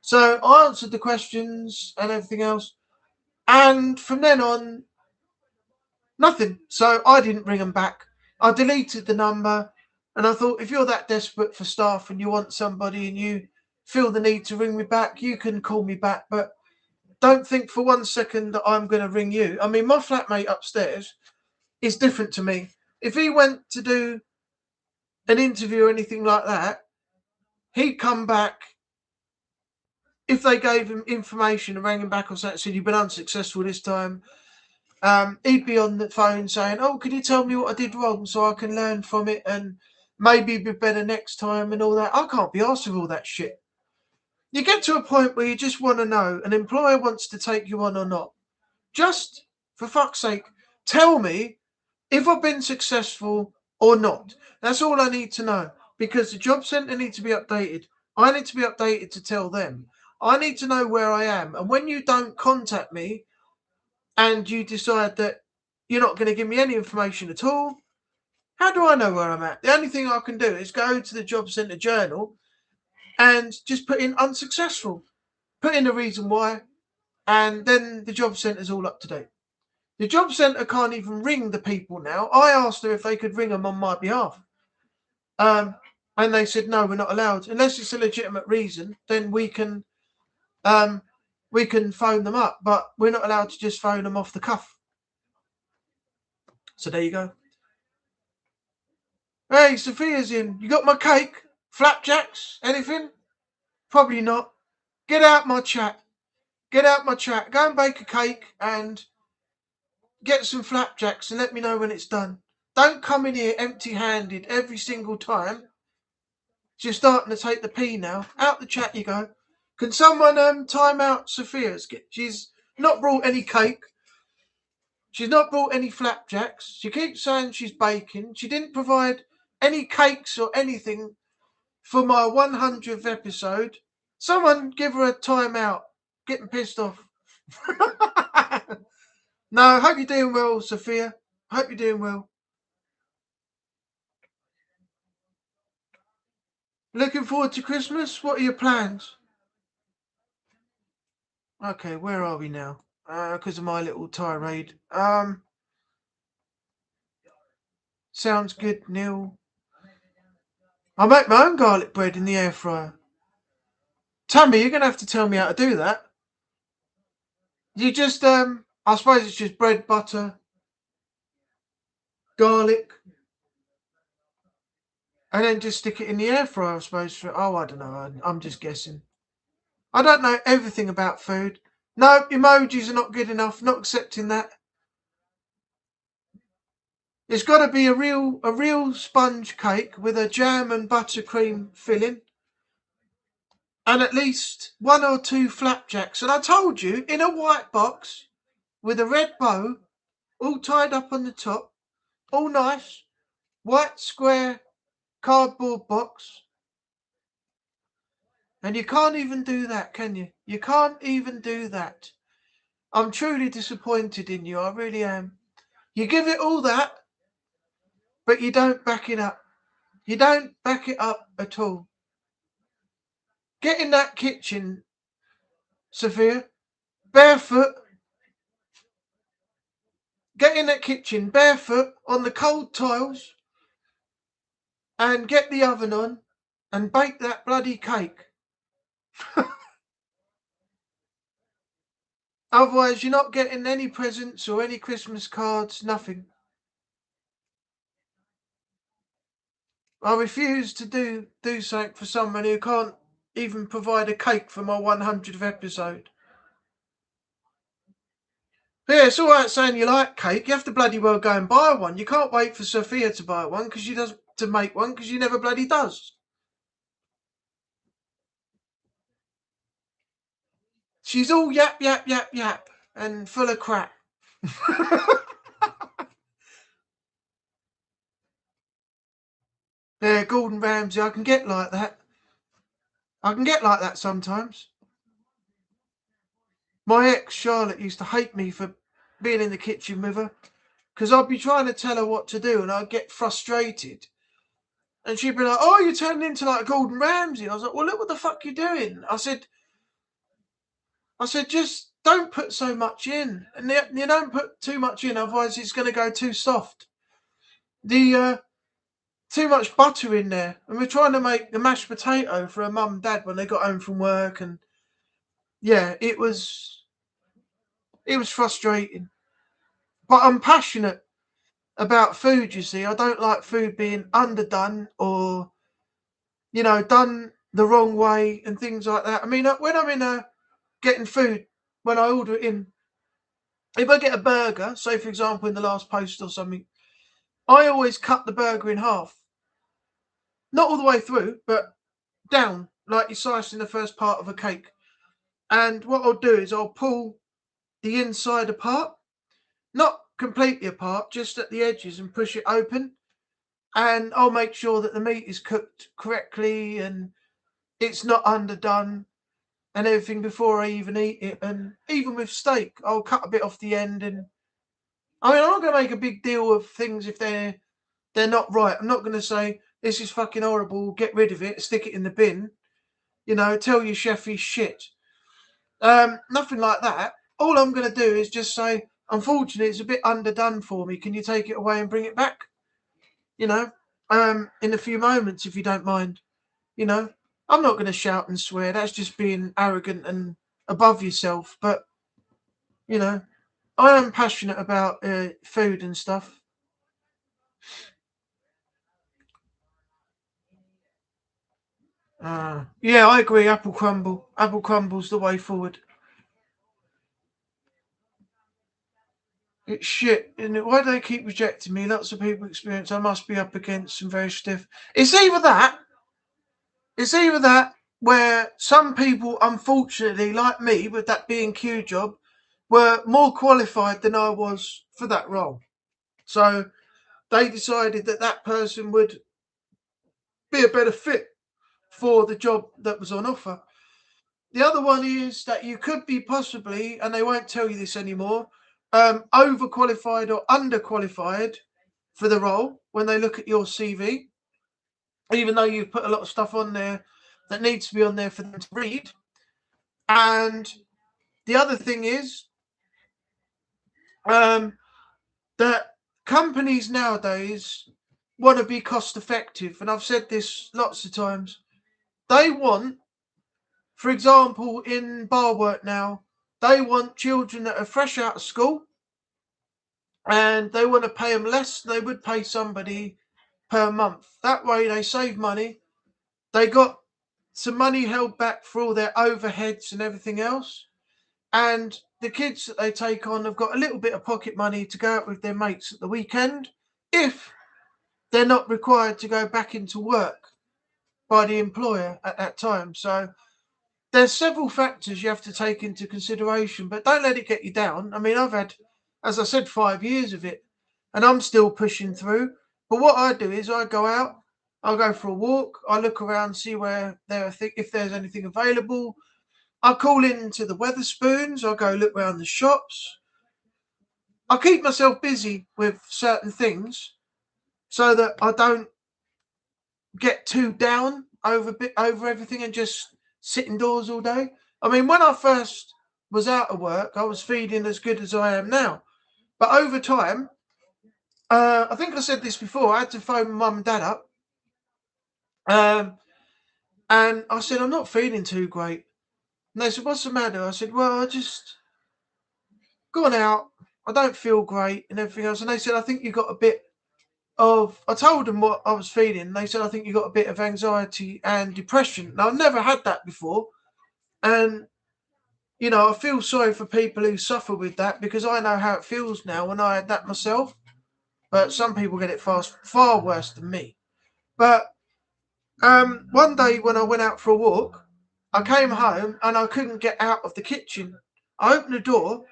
So I answered the questions and everything else, and from then on, nothing. So I didn't ring them back. I deleted the number, and I thought, if you're that desperate for staff and you want somebody and you feel the need to ring me back, you can call me back, but don't think for 1 second that I'm going to ring you. I mean, my flatmate upstairs is different to me. If he went to do an interview or anything like that, he'd come back. If they gave him information and rang him back or something, said you've been unsuccessful this time, he'd be on the phone saying, "Oh, can you tell me what I did wrong so I can learn from it and maybe be better next time," and all that. I can't be asked with all that shit. You get to a point where you just want to know an employer wants to take you on or not. Just, for fuck's sake, tell me if I've been successful or not. That's all I need to know, because the job centre needs to be updated. I need to be updated to tell them. I need to know where I am. And when you don't contact me and you decide that you're not going to give me any information at all, how do I know where I'm at? The only thing I can do is go to the Job Centre Journal and just put in unsuccessful, put in the reason why, and then the Job Centre's all up to date. The Job Centre can't even ring the people now. I asked her if they could ring them on my behalf. And they said, no, we're not allowed. Unless it's a legitimate reason, then we can phone them up, but we're not allowed to just phone them off the cuff. So there you go. Hey, Sophia's in. You got my cake? Flapjacks? Anything? Probably not. Get out my chat. Get out my chat. Go and bake a cake and get some flapjacks and let me know when it's done. Don't come in here empty-handed every single time. You're starting to take the pee now. Out the chat you go. Can someone time out Sophia's? She's not brought any cake. She's not brought any flapjacks. She keeps saying she's baking. She didn't provide any cakes or anything for my 100th episode. Someone give her a time out. Getting pissed off. No, I hope you're doing well, Sophia. I hope you're doing well. Looking forward to Christmas? What are your plans? Okay, where are we now? Because of my little tirade. Sounds good, Neil. I make my own garlic bread in the air fryer. Tammy, you're going to have to tell me how to do that. You just, I suppose it's just bread, butter, garlic, and then just stick it in the air fryer, I suppose. I don't know. I'm just guessing. I don't know everything about food. No, emojis are not good enough. Not accepting that. It's got to be a real sponge cake with a jam and buttercream filling. And at least 1 or 2 flapjacks. And I told you, in a white box with a red bow, all tied up on the top, all nice, white square cardboard box. And you can't even do that, can you? You can't even do that. I'm truly disappointed in you, I really am. You give it all that, but you don't back it up. You don't back it up at all. Get in that kitchen, Sophia, barefoot. Get in that kitchen barefoot on the cold tiles and get the oven on and bake that bloody cake. Otherwise, you're not getting any presents or any Christmas cards, nothing. I refuse to do something for someone who even provide a cake for my 100th episode. Yeah, it's all right saying you like cake. You have to bloody well go and buy one. You can't wait for Sophia to buy one because she does to make one because she never bloody does. She's all yap, yap, yap, yap and full of crap. Yeah, Gordon Ramsay, I can get like that. I can get like that sometimes. My ex, Charlotte, used to hate me for being in the kitchen with her because I'd be trying to tell her what to do and I'd get frustrated. And she'd be like, "Oh, you're turning into like Gordon Ramsay." I was like, "Well, look what the fuck you're doing." I said, just don't put so much in. And you don't put too much in, otherwise it's going to go too soft. The too much butter in there. And we're trying to make the mashed potato for her mum and dad when they got home from work. And yeah, it was frustrating. But I'm passionate about food, you see. I don't like food being underdone or, done the wrong way and things like that. I mean, when I'm in getting food, when I order it in, if I get a burger, say for example in the last post or something, I always cut the burger in half. Not all the way through, but down, like you slice in the first part of a cake. And what I'll do is I'll pull the inside apart, not completely apart, just at the edges and push it open. And I'll make sure that the meat is cooked correctly and it's not underdone and everything before I even eat it. And even with steak, I'll cut a bit off the end. And I mean, I'm not going to make a big deal of things if they're not right. I'm not going to say this is fucking horrible, get rid of it, stick it in the bin. Tell your chef he's shit. Nothing like that. All I'm going to do is just say, unfortunately, it's a bit underdone for me. Can you take it away and bring it back? In a few moments, if you don't mind. I'm not going to shout and swear. That's just being arrogant and above yourself. But, I am passionate about food and stuff. Yeah, I agree. Apple crumble. Apple crumble's the way forward. It's shit. And why do they keep rejecting me? Lots of people experience I must be up against some very stiff. It's either that. It's either that where some people, unfortunately, like me, with that B&Q job, were more qualified than I was for that role. So they decided that person would be a better fit for the job that was on offer. The other one is that you could be possibly, and they won't tell you this anymore, overqualified or underqualified for the role when they look at your CV, even though you've put a lot of stuff on there that needs to be on there for them to read. And the other thing is that companies nowadays want to be cost effective. And I've said this lots of times. They want, for example, in bar work now, they want children that are fresh out of school and they want to pay them less than they would pay somebody per month. That way they save money. They got some money held back for all their overheads and everything else. And the kids that they take on have got a little bit of pocket money to go out with their mates at the weekend if they're not required to go back into work by the employer at that time. So there's several factors you have to take into consideration, but don't let it get you down. I mean, I've had, as I said, 5 years of it, and I'm still pushing through. But what I do is I go out, I'll go for a walk, I look around, see where if there's anything available. I call in to the Weatherspoons, I go look around the shops. I keep myself busy with certain things so that I don't get too down over everything and just sit indoors all day. I mean, when I first was out of work, I was feeling as good as I am now. But over time, I think I said this before, I had to phone mum and dad up. And I said, I'm not feeling too great. And they said, what's the matter? I said, well, I just gone out. I don't feel great and everything else. And they said, I think you got a bit I told them what I was feeling. They said, I think you got a bit of anxiety and depression. Now, I've never had that before. And, you know, I feel sorry for people who suffer with that because I know how it feels now when I had that myself. But some people get it far worse than me. But one day when I went out for a walk, I came home and I couldn't get out of the kitchen. I opened the door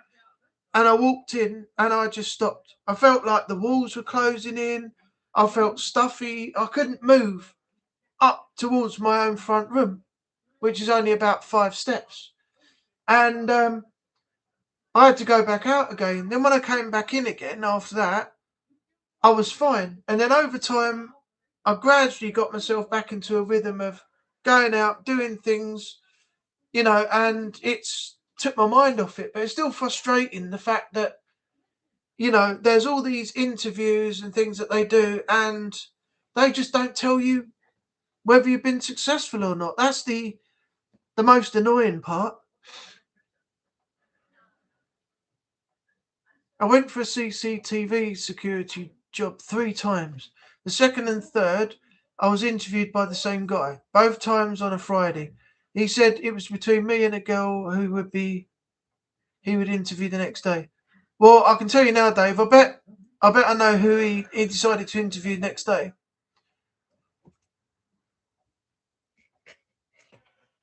and I walked in and I just stopped. I felt like the walls were closing in. I felt stuffy. I couldn't move up towards my own front room, which is only about 5 steps. And I had to go back out again. Then when I came back in again after that, I was fine. And then over time, I gradually got myself back into a rhythm of going out, doing things, you know, and it's took my mind off it. But it's still frustrating the fact that, you know, there's all these interviews and things that they do, and they just don't tell you whether you've been successful or not. That's the most annoying part. I went for a CCTV security job 3 times. The second and third, I was interviewed by the same guy, both times on a Friday. He said it was between me and a girl who he would interview the next day. Well, I can tell you now, Dave, I bet I know who he decided to interview next day.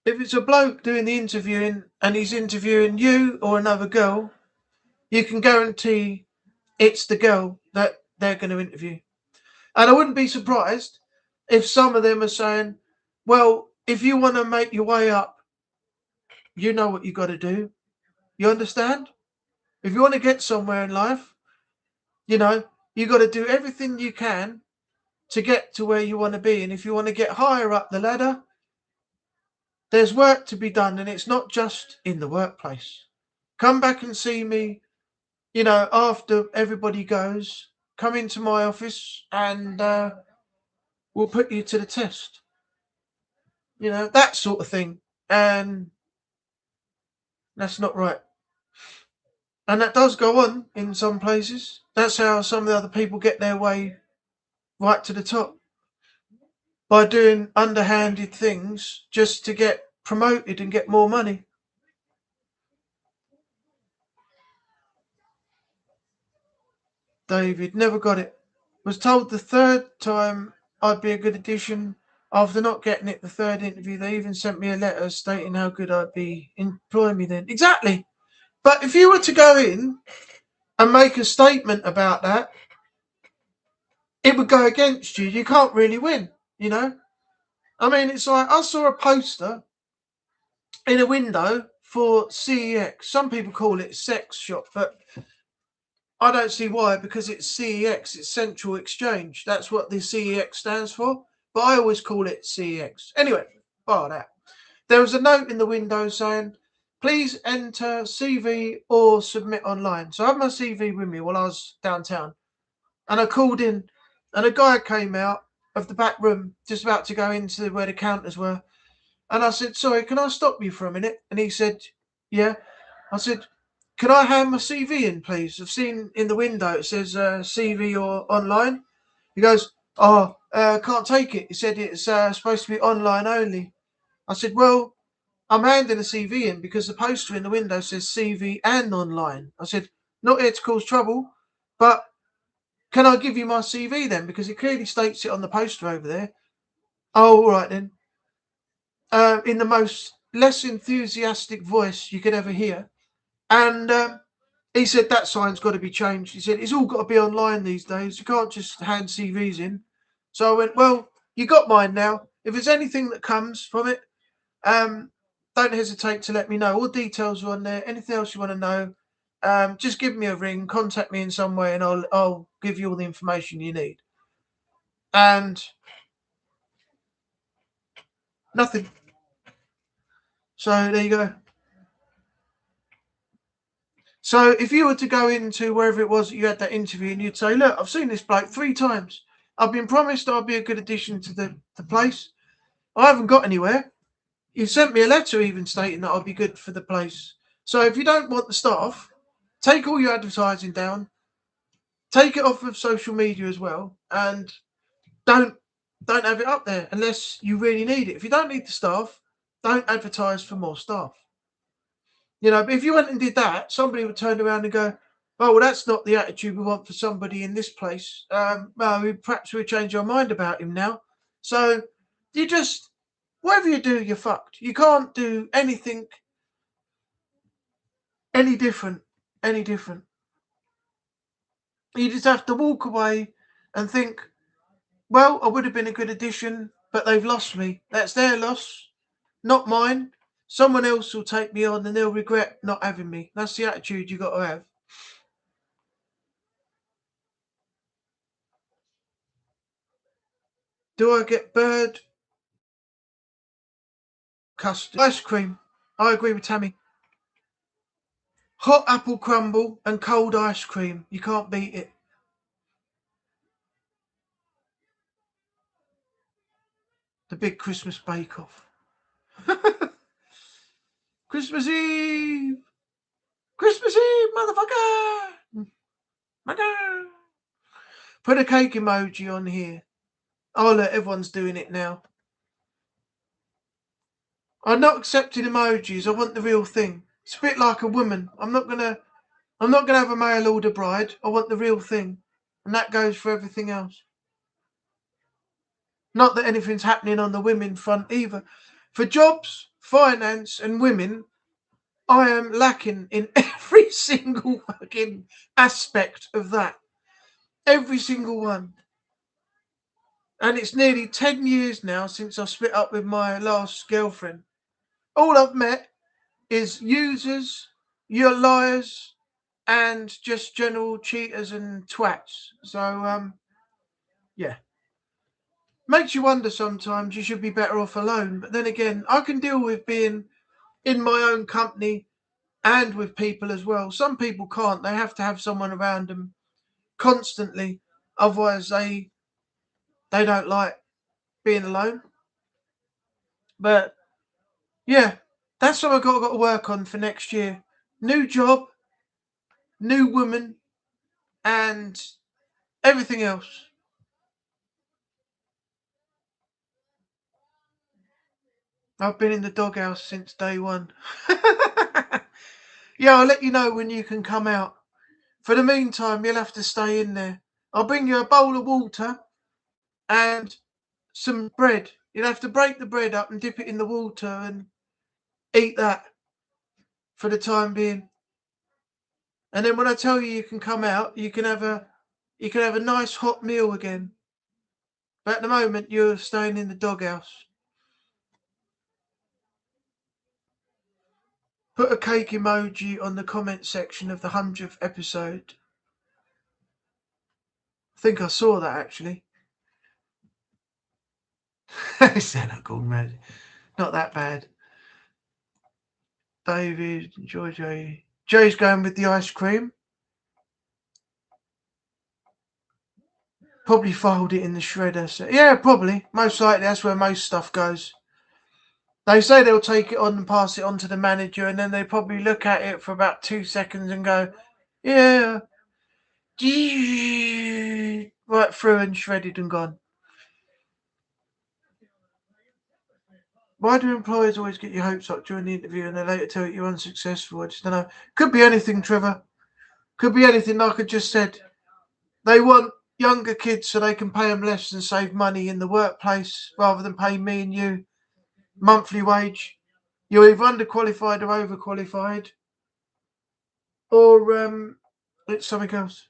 If it's a bloke doing the interviewing and he's interviewing you or another girl, you can guarantee it's the girl that they're going to interview. And I wouldn't be surprised if some of them are saying, well, if you want to make your way up, you know what you got to do. You understand? If you want to get somewhere in life, you know, you got to do everything you can to get to where you want to be. And if you want to get higher up the ladder, there's work to be done. And it's not just in the workplace. Come back and see me, you know, after everybody goes. Come into my office and we'll put you to the test. You know, that sort of thing. And that's not right. And that does go on in some places. That's how some of the other people get their way right to the top. By doing underhanded things just to get promoted and get more money. David never got it. Was told the third time I'd be a good addition. After not getting it the third interview, they even sent me a letter stating how good I'd be. Employ me then. Exactly. But if you were to go in and make a statement about that, it would go against you. You can't really win, you know? I mean, it's like I saw a poster in a window for CEX. Some people call it sex shop, but I don't see why, because it's CEX, it's Central Exchange. That's what the CEX stands for. But I always call it CEX. Anyway, bar that. There was a note in the window saying, please enter CV or submit online. So I had my CV with me while I was downtown. And I called in, and a guy came out of the back room, just about to go into where the counters were. And I said, sorry, can I stop you for a minute? And he said, yeah. I said, can I hand my CV in, please? I've seen in the window it says CV or online. He goes, oh, can't take it. He said it's supposed to be online only. I said, well, I'm handing a CV in because the poster in the window says CV and online. I said, not here to cause trouble, but can I give you my CV then? Because it clearly states it on the poster over there. Oh, all right then. In the most less enthusiastic voice you could ever hear. And he said that sign's got to be changed. He said it's all got to be online these days. You can't just hand CVs in. So I went, well, you got mine now. If there's anything that comes from it, don't hesitate to let me know. All details are on there. Anything else you want to know, just give me a ring, contact me in some way, and I'll give you all the information you need. And nothing. So there you go. So if you were to go into wherever it was that you had that interview and you'd say, look, I've seen this bloke 3 times. I've been promised I'll be a good addition to the place. I haven't got anywhere. You sent me a letter even stating that I'll be good for the place. So if you don't want the staff, take all your advertising down, take it off of social media as well, and don't have it up there unless you really need it. If you don't need the staff, don't advertise for more staff. But if you went and did that, somebody would turn around and go, "Oh, well, that's not the attitude we want for somebody in this place. Perhaps we'll change our mind about him now." So you just, whatever you do, you're fucked. You can't do anything any different. You just have to walk away and think, well, I would have been a good addition, but they've lost me. That's their loss, not mine. Someone else will take me on and they'll regret not having me. That's the attitude you got to have. Do I get bird custard ice cream? I agree with Tammy. Hot apple crumble and cold ice cream. You can't beat it. The big Christmas bake-off. Christmas Eve! Christmas Eve, motherfucker! Put a cake emoji on here. Oh, look, everyone's doing it now. I'm not accepting emojis. I want the real thing. It's a bit like a woman. I'm not gonna have a mail order bride. I want the real thing, and that goes for everything else. Not that anything's happening on the women front either. For jobs, finance, and women, I am lacking in every single fucking aspect of that. Every single one. And it's nearly 10 years now since I split up with my last girlfriend. All I've met is users, you're liars, and just general cheaters and twats. So, yeah. Makes you wonder sometimes. You should be better off alone. But then again, I can deal with being in my own company and with people as well. Some people can't. They have to have someone around them constantly. Otherwise, they don't like being alone. But yeah, that's what I've got to work on for next year. New job, new woman, and everything else. I've been in the doghouse since day one. Yeah, I'll let you know when you can come out. For the meantime, you'll have to stay in there. I'll bring you a bowl of water and some bread. You'll have to break the bread up and dip it in the water and eat that for the time being. And then when I tell you can come out, you can have a nice hot meal again. But at the moment, you're staying in the doghouse. Put a cake emoji on the comment section of the 100th episode. I think I saw that actually. Santa called magic. Not that bad. David, Jay. Jay's going with the ice cream. Probably fold it in the shredder. So, yeah, probably. Most likely that's where most stuff goes. They say they'll take it on and pass it on to the manager, and then they probably look at it for about 2 seconds and go, yeah, right through and shredded and gone. Why do employers always get your hopes up during the interview and they later tell you you're unsuccessful? I just don't know. Could be anything, Trevor. Could be anything, like I just said. They want younger kids so they can pay them less and save money in the workplace rather than pay me and you monthly wage. You're either underqualified or overqualified, or it's something else.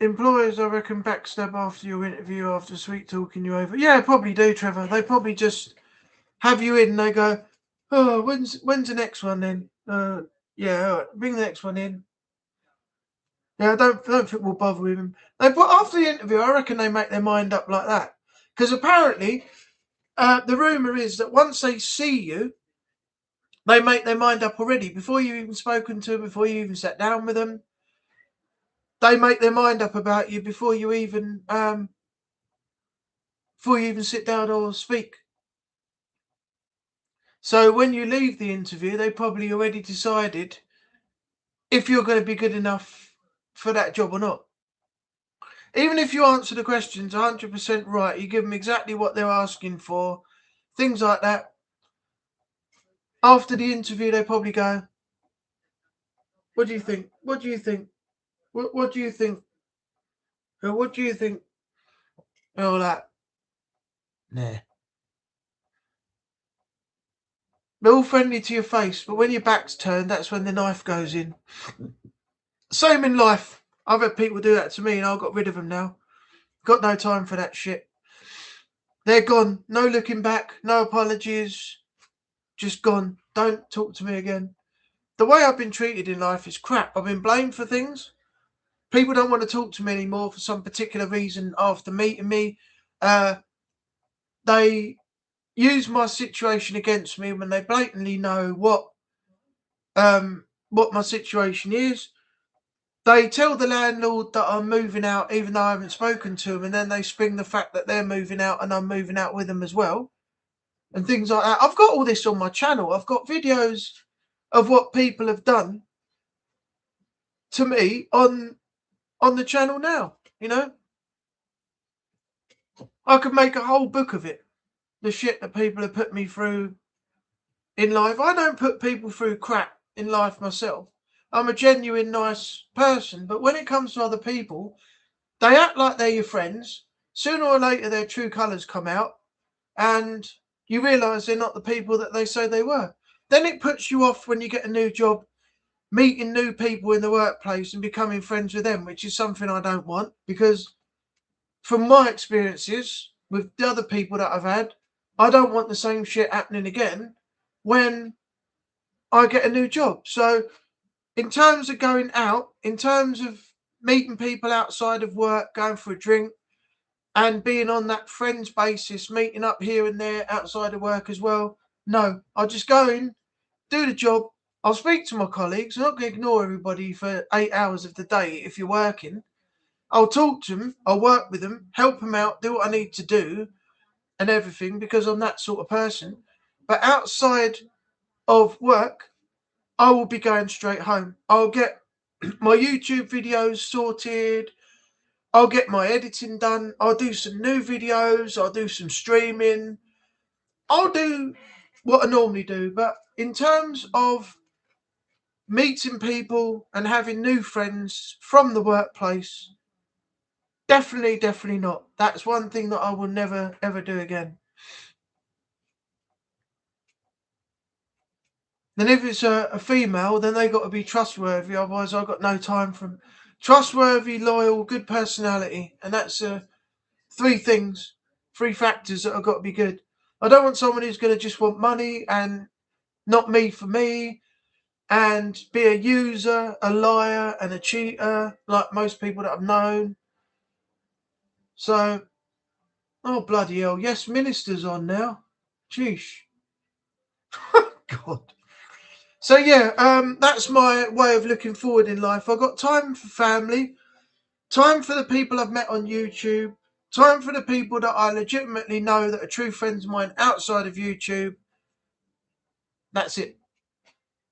Employers, I reckon, backstab after your interview after sweet talking you over. Yeah, probably do, Trevor. They probably just have you in and they go, oh, when's the next one then? Yeah, all right, bring the next one in. Yeah, I don't think we'll bother with him. But after the interview, I reckon they make their mind up like that. Because apparently, the rumour is that once they see you, they make their mind up already. Before you've even spoken to them, before you even sat down with them, they make their mind up about you before you even sit down or speak. So when you leave the interview, they probably already decided if you're going to be good enough for that job or not. Even if you answer the questions 100% right, you give them exactly what they're asking for, things like that. After the interview, they probably go, "What do you think? What do you think? What do you think? What do you think?" And all that. Nah. They're all friendly to your face, but when your back's turned, that's when the knife goes in. Same in life. I've had people do that to me and I got rid of them now. Got no time for that shit. They're gone. No looking back. No apologies. Just gone. Don't talk to me again. The way I've been treated in life is crap. I've been blamed for things. People don't want to talk to me anymore for some particular reason after meeting me. They use my situation against me when they blatantly know what my situation is. They tell the landlord that I'm moving out even though I haven't spoken to them, and then they spring the fact that they're moving out and I'm moving out with them as well, and things like that. I've got all this on my channel. I've got videos of what people have done to me on the channel now, you know. I could make a whole book of it. The shit that people have put me through in life. I don't put people through crap in life myself. I'm a genuine nice person, but when it comes to other people, they act like they're your friends. Sooner or later their true colours come out and you realise they're not the people that they say they were. Then it puts you off when you get a new job, meeting new people in the workplace and becoming friends with them, which is something I don't want, because from my experiences with the other people that I've had, I don't want the same shit happening again when I get a new job. So in terms of going out, in terms of meeting people outside of work, going for a drink and being on that friends basis, meeting up here and there outside of work as well, no, I'll just go in, do the job. I'll speak to my colleagues. I'm not going to ignore everybody for 8 hours of the day if you're working. I'll talk to them, I'll work with them, help them out, do what I need to do and everything, because I'm that sort of person. But outside of work, I will be going straight home. I'll get my YouTube videos sorted. I'll get my editing done. I'll do some new videos. I'll do some streaming. I'll do what I normally do. But in terms of meeting people and having new friends from the workplace, definitely not. That's one thing that I will never, ever do again. Then if it's a female, then they got to be trustworthy. Otherwise, I've got no time for them. Trustworthy, loyal, good personality. And that's 3 things, 3 factors that have got to be good. I don't want someone who's going to just want money and not me for me and be a user, a liar and a cheater like most people that I've known. So, oh bloody hell, yes, Minister's on now. Sheesh. God. So yeah, that's my way of looking forward in life. I've got time for family, time for the people I've met on YouTube, time for the people that I legitimately know that are true friends of mine outside of YouTube. That's it.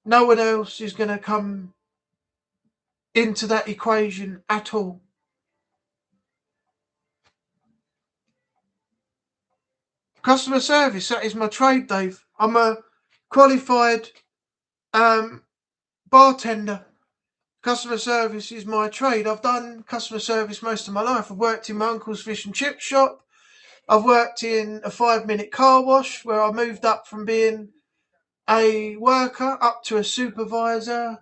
No one else is going to come into that equation at all. Customer service, that is my trade, Dave. I'm a qualified bartender. Customer service is my trade. I've done customer service most of my life. I've worked in my uncle's fish and chip shop. I've worked in a 5-minute car wash where I moved up from being a worker up to a supervisor.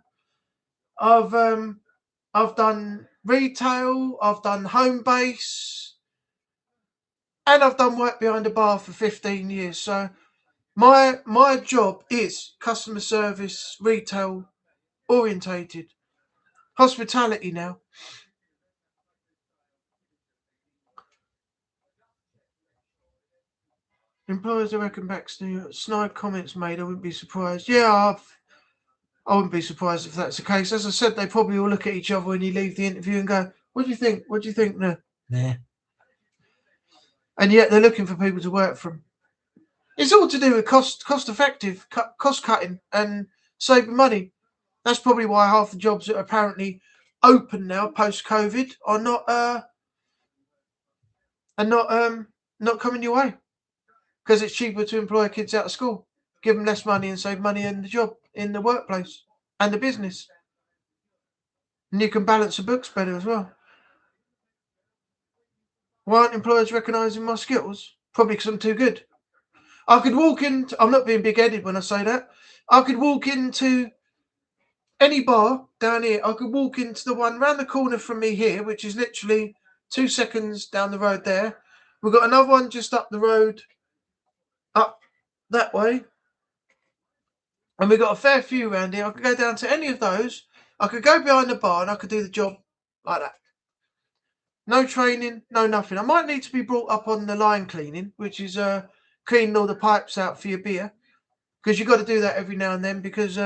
I've done retail, I've done home base, and I've done work behind a bar for 15 years. So my job is customer service, retail orientated. Hospitality now. Employers, I reckon, backstage. Snide comments made. I wouldn't be surprised. Yeah, I wouldn't be surprised if that's the case. As I said, they probably all look at each other when you leave the interview and go, "What do you think? What do you think?" No. Nah. And yet they're looking for people to work from. It's all to do with cost effective, cost cutting, and saving money. That's probably why half the jobs that are apparently open now post COVID are not coming your way, because it's cheaper to employ kids out of school, give them less money, and save money in the job, in the workplace, and the business. And you can balance the books better as well. Why aren't employers recognising my skills? Probably because I'm too good. I could walk into, I'm not being big-headed when I say that, I could walk into any bar down here. I could walk into the one round the corner from me here, which is literally 2 seconds down the road there. We've got another one just up the road, up that way. And we've got a fair few around here. I could go down to any of those. I could go behind the bar and I could do the job like that. No training, no nothing. I might need to be brought up on the line cleaning, which is cleaning all the pipes out for your beer, because you've got to do that every now and then, because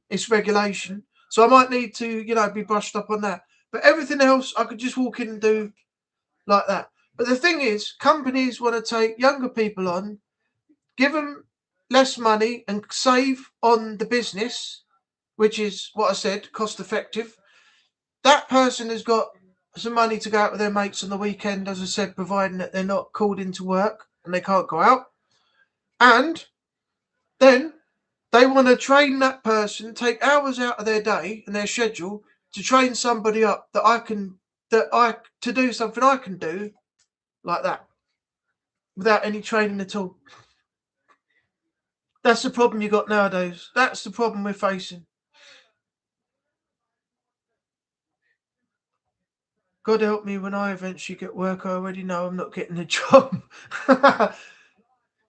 it's regulation. So I might need to, be brushed up on that. But everything else, I could just walk in and do like that. But the thing is, companies want to take younger people on, give them less money and save on the business, which is what I said, cost effective. That person has got some money to go out with their mates on the weekend, as I said, providing that they're not called into work and they can't go out. And then they want to train that person, take hours out of their day and their schedule to train somebody up to do something I can do like that without any training at all. That's the problem you got nowadays. That's the problem we're facing. God help me, when I eventually get work, I already know I'm not getting a job.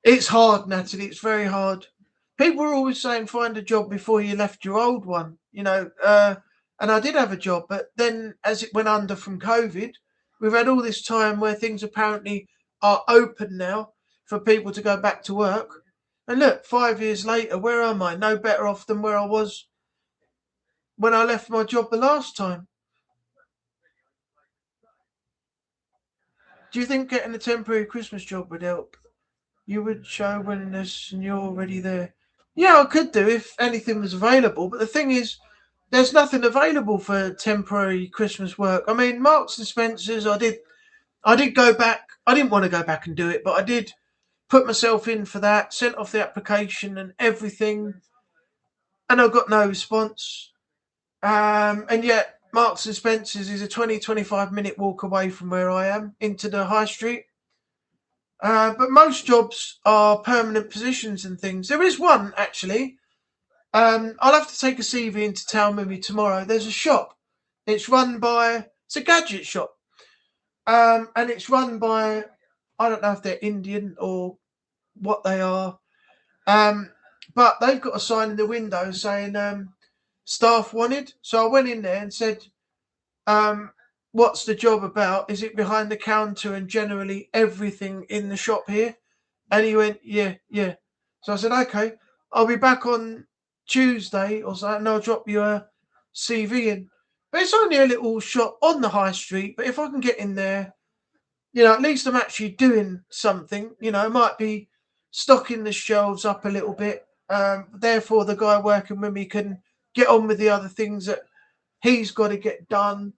It's hard, Natalie. It's very hard. People are always saying find a job before you left your old one, and I did have a job, but then as it went under from COVID, we've had all this time where things apparently are open now for people to go back to work. And look, 5 years later, where am I? No better off than where I was when I left my job the last time. Do you think getting a temporary Christmas job would help? You would show willingness and you're already there. Yeah, I could do if anything was available, but the thing is, there's nothing available for temporary Christmas work. I mean, Marks and Spencers, I did go back. I didn't want to go back and do it, but I did put myself in for that, sent off the application and everything, and I got no response. And yet, Marks and Spencers is a 25 minute walk away from where I am into the high street. But most jobs are permanent positions and things. There is one, actually. I'll have to take a CV into town with me tomorrow. There's a shop. It's a gadget shop. And it's run by, I don't know if they're Indian or what they are. But they've got a sign in the window saying staff wanted. So I went in there and said, what's the job about? Is it behind the counter and generally everything in the shop here? And he went, yeah. So I said, okay, I'll be back on Tuesday or something, and I'll drop you a CV in. But it's only a little shop on the high street. But if I can get in there, at least I'm actually doing something. It might be stocking the shelves up a little bit. Therefore, the guy working with me can get on with the other things that he's got to get done.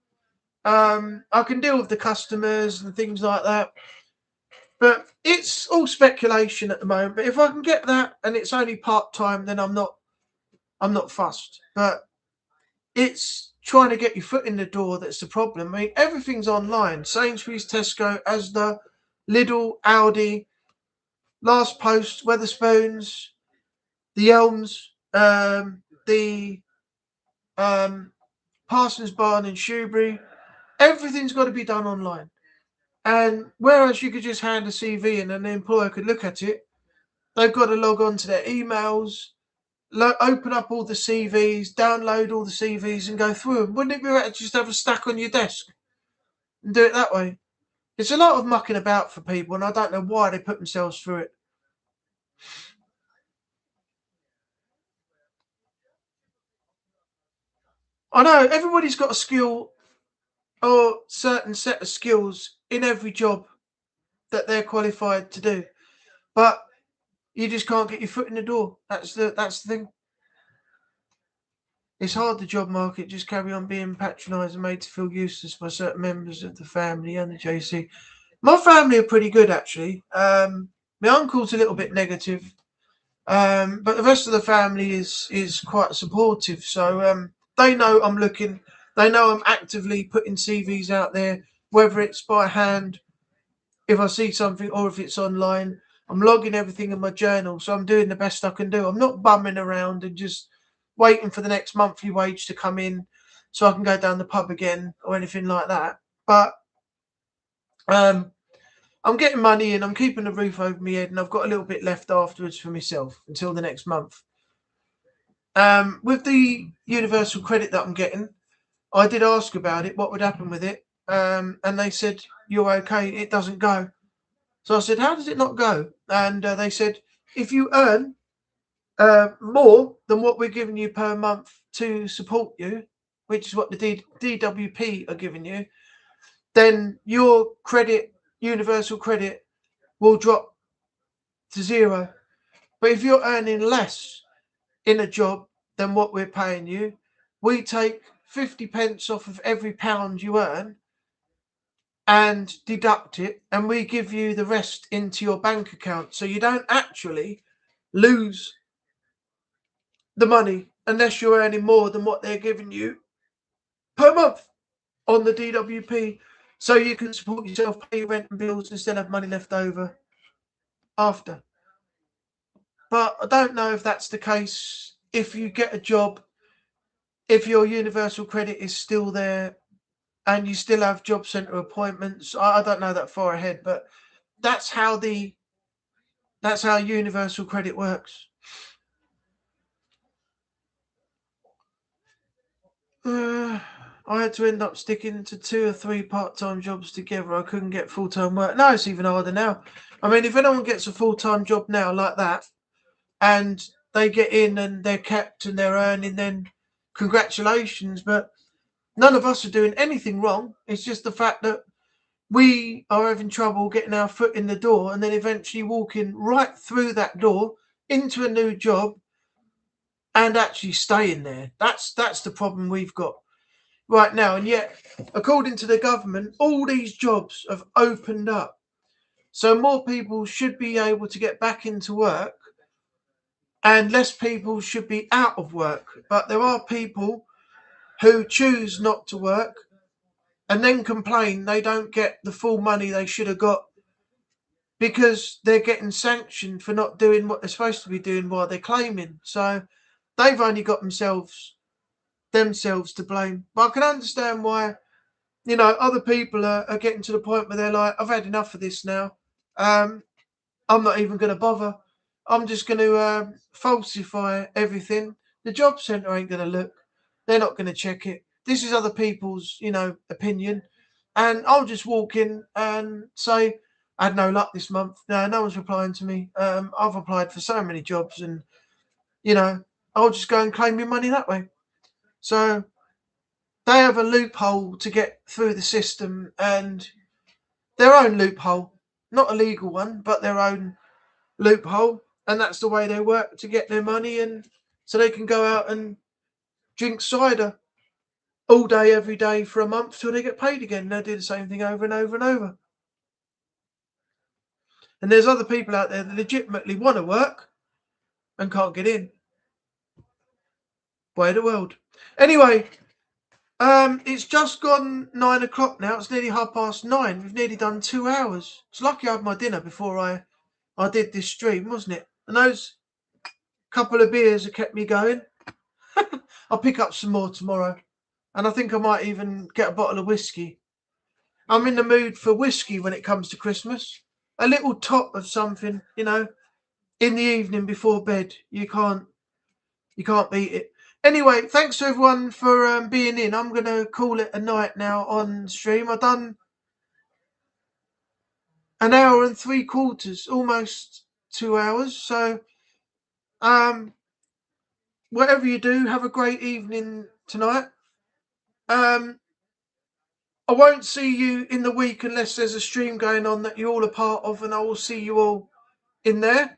I can deal with the customers and things like that. But it's all speculation at the moment. But if I can get that and it's only part-time, then I'm not fussed. But it's trying to get your foot in the door that's the problem. I mean, everything's online. Sainsbury's, Tesco, Asda, Lidl, Aldi, Last Post, Wetherspoons, the Elms, the Parsons Barn in Shoebury. Everything's got to be done online. And whereas you could just hand a CV in and the employer could look at it, they've got to log on to their emails, open up all the CVs, download all the CVs and go through them. Wouldn't it be better to just have a stack on your desk and do it that way? It's a lot of mucking about for people, and I don't know why they put themselves through it. I know everybody's got a skill or certain set of skills in every job that they're qualified to do. But You just can't get your foot in the door. That's the thing. It's hard, the job market. Just carry on being patronised and made to feel useless by certain members of the family and the JC. My family are pretty good, actually. My uncle's a little bit negative, but the rest of the family is quite supportive. So they know I'm looking. They know I'm actively putting CVs out there, whether it's by hand, if I see something, or if it's online. I'm logging everything in my journal, so I'm doing the best I can do. I'm not bumming around and just waiting for the next monthly wage to come in so I can go down the pub again or anything like that. But I'm getting money in, I'm keeping a roof over my head, and I've got a little bit left afterwards for myself until the next month. With the universal credit that I'm getting, I did ask about it, what would happen with it, and they said, you're okay, it doesn't go. So I said, how does it not go? And they said, if you earn more than what we're giving you per month to support you, which is what the DWP are giving you, then your credit, universal credit, will drop to zero. But if you're earning less in a job than what we're paying you, we take 50 pence off of every pound you earn and deduct it, and we give you the rest into your bank account. So you don't actually lose the money unless you're earning more than what they're giving you per month on the DWP. So you can support yourself, pay your rent and bills, and still have money left over after. But I don't know if that's the case if you get a job, if your universal credit is still there and you still have job centre appointments. I don't know that far ahead, but that's how universal credit works. I had to end up sticking to 2 or 3 part-time jobs together. I couldn't get full-time work. No, it's even harder now. I mean, if anyone gets a full-time job now like that, and they get in and they're kept and they're earning, then congratulations. But none of us are doing anything wrong. It's just the fact that we are having trouble getting our foot in the door and then eventually walking right through that door into a new job and actually staying there. That's the problem we've got right now. And yet, according to the government, all these jobs have opened up. So more people should be able to get back into work and less people should be out of work. But there are people who choose not to work and then complain they don't get the full money they should have got because they're getting sanctioned for not doing what they're supposed to be doing while they're claiming. So they've only got themselves to blame. But I can understand why, other people are getting to the point where they're like, I've had enough of this now. I'm not even going to bother. I'm just going to falsify everything. The job centre ain't going to look. They're not going to check it. This is other people's, opinion. And I'll just walk in and say, I had no luck this month. No one's replying to me. I've applied for so many jobs and, I'll just go and claim your money that way. So they have a loophole to get through the system, and their own loophole, not a legal one, but their own loophole. And that's the way they work to get their money, and so they can go out and drink cider all day, every day for a month till they get paid again. They do the same thing over and over and over. And there's other people out there that legitimately want to work and can't get in. Way of the world. Anyway, it's just gone 9 o'clock now. It's nearly 9:30. We've nearly done 2 hours. It's lucky I had my dinner before I did this stream, wasn't it? And those couple of beers have kept me going. I'll pick up some more tomorrow. And I think I might even get a bottle of whiskey. I'm in the mood for whiskey when it comes to Christmas. A little tot of something, in the evening before bed. You can't beat it. Anyway, thanks to everyone for being in. I'm going to call it a night now on stream. I've done an hour and 3/4, almost 2 hours. So, whatever you do, have a great evening tonight. I won't see you in the week unless there's a stream going on that you all are part of, and I will see you all in there.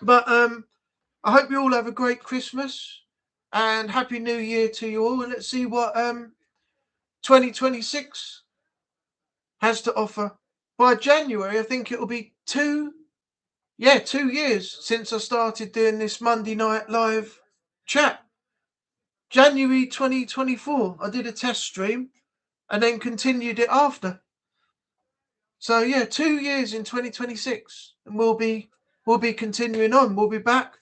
But I hope you all have a great Christmas and Happy New Year to you all. And let's see what 2026 has to offer. By January, I think it'll be 2 years since I started doing this Monday night live chat. January 2024, I did a test stream and then continued it after. So yeah, 2 years in 2026, and we'll be continuing on. We'll be back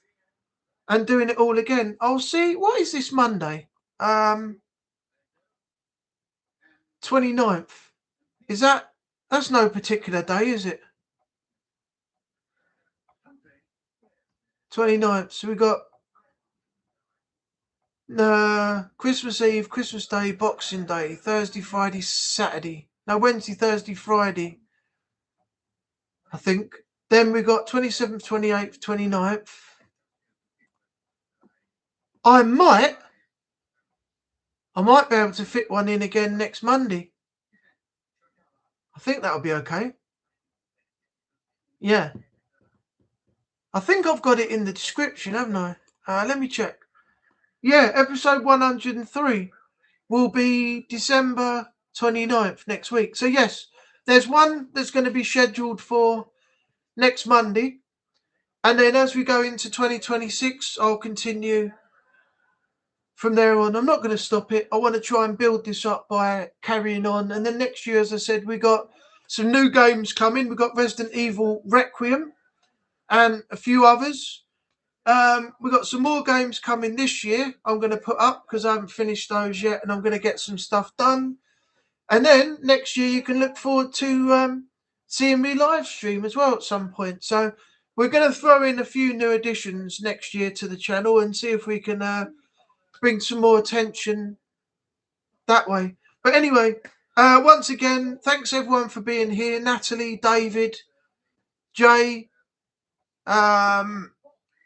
and doing it all again. I'll see. What is this Monday? 29th. Is that's no particular day, is it? 29th. So we got Christmas Eve, Christmas Day, Boxing Day, Thursday, Friday, Saturday. No, Wednesday, Thursday, Friday, I think. Then we got 27th, 28th, 29th. I might be able to fit one in again next Monday. I think that'll be okay. Yeah. I think I've got it in the description, haven't I? Let me check. Yeah, episode 103 will be December 29th next week. So yes, there's one that's going to be scheduled for next Monday. And then as we go into 2026, I'll continue from there on. I'm not going to stop it. I want to try and build this up by carrying on. And then next year, as I said, we got some new games coming. We've got Resident Evil Requiem and a few others. We've got some more games coming this year I'm going to put up because I haven't finished those yet, and I'm going to get some stuff done. And then next year you can look forward to seeing me live stream as well at some point. So we're going to throw in a few new additions next year to the channel and see if we can bring some more attention that way. But anyway, once again, thanks everyone for being here. Natalie, David, Jay,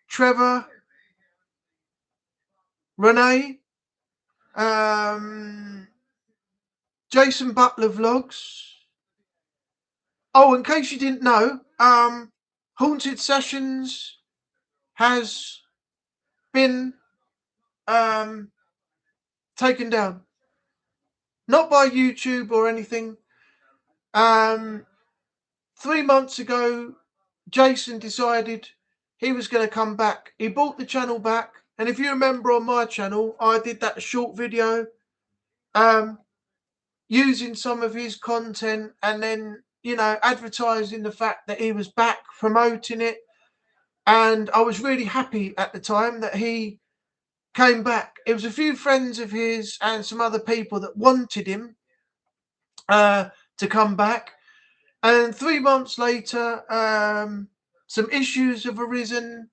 Trevor, Renee, Jason Butler Vlogs. Oh, in case you didn't know, Haunted Sessions has been taken down. Not by YouTube or anything. 3 months ago, Jason decided he was going to come back. He bought the channel back. And if you remember on my channel, I did that short video using some of his content and then, advertising the fact that he was back, promoting it. And I was really happy at the time that he came back. It was a few friends of his and some other people that wanted him to come back. And 3 months later, some issues have arisen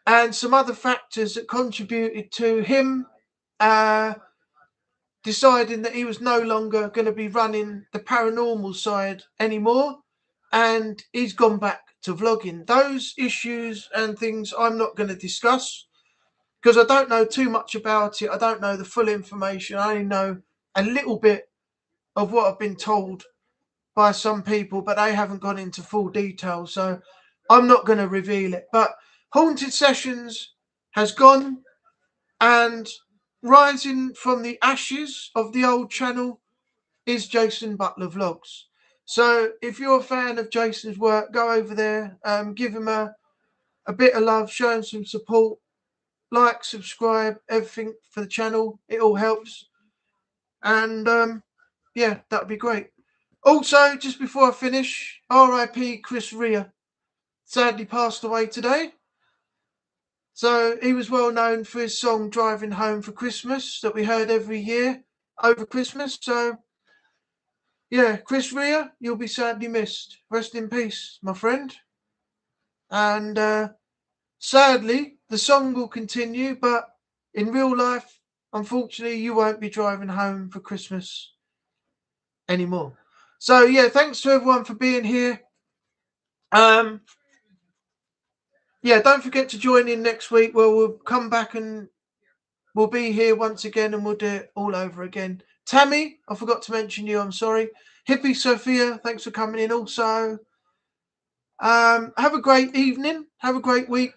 and some other factors that contributed to him deciding that he was no longer going to be running the paranormal side anymore, and he's gone back to vlogging. Those issues and things I'm not going to discuss because I don't know too much about it. I don't know the full information. I only know a little bit of what I've been told by some people, but they haven't gone into full detail, so I'm not going to reveal it. But Haunted Sessions has gone, and rising from the ashes of the old channel is Jason Butler Vlogs. So if you're a fan of Jason's work, go over there, give him a bit of love, show him some support, like, subscribe, everything for the channel. It all helps. And yeah, that'd be great. Also, just before I finish, R.I.P. Chris Rea sadly passed away today. So he was well known for his song Driving Home for Christmas that we heard every year over Christmas. So yeah, Chris Rea, you'll be sadly missed. Rest in peace, my friend. And sadly, the song will continue, but in real life, unfortunately, you won't be driving home for Christmas anymore. So yeah, thanks to everyone for being here. Yeah, don't forget to join in next week where we'll come back and we'll be here once again and we'll do it all over again. Tammy, I forgot to mention you, I'm sorry. Hippie Sophia, thanks for coming in also. Have a great evening. Have a great week.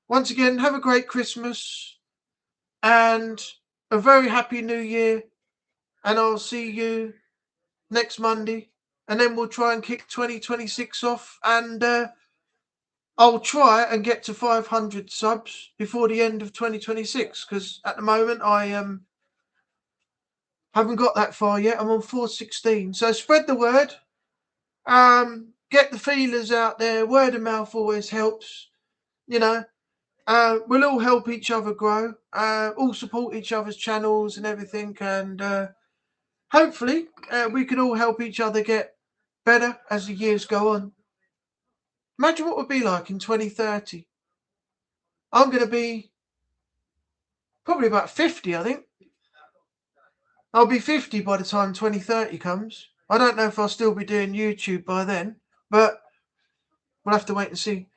Once again, have a great Christmas and a very happy New Year. And I'll see you next Monday. And then we'll try and kick 2026 off. And I'll try and get to 500 subs before the end of 2026. Because at the moment, I haven't got that far yet. I'm on 416. So spread the word. Get the feelers out there. Word of mouth always helps. You know, we'll all help each other grow. All support each other's channels and everything. And hopefully, we can all help each other get better as the years go on. Imagine what it would be like in 2030. I'm going to be probably about 50, I think. I'll be 50 by the time 2030 comes. I don't know if I'll still be doing YouTube by then, but we'll have to wait and see.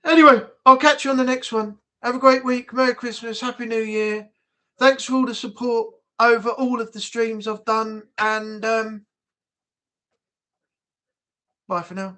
Anyway, I'll catch you on the next one. Have a great week. Merry Christmas. Happy New Year. Thanks for all the support over all of the streams I've done. And bye for now.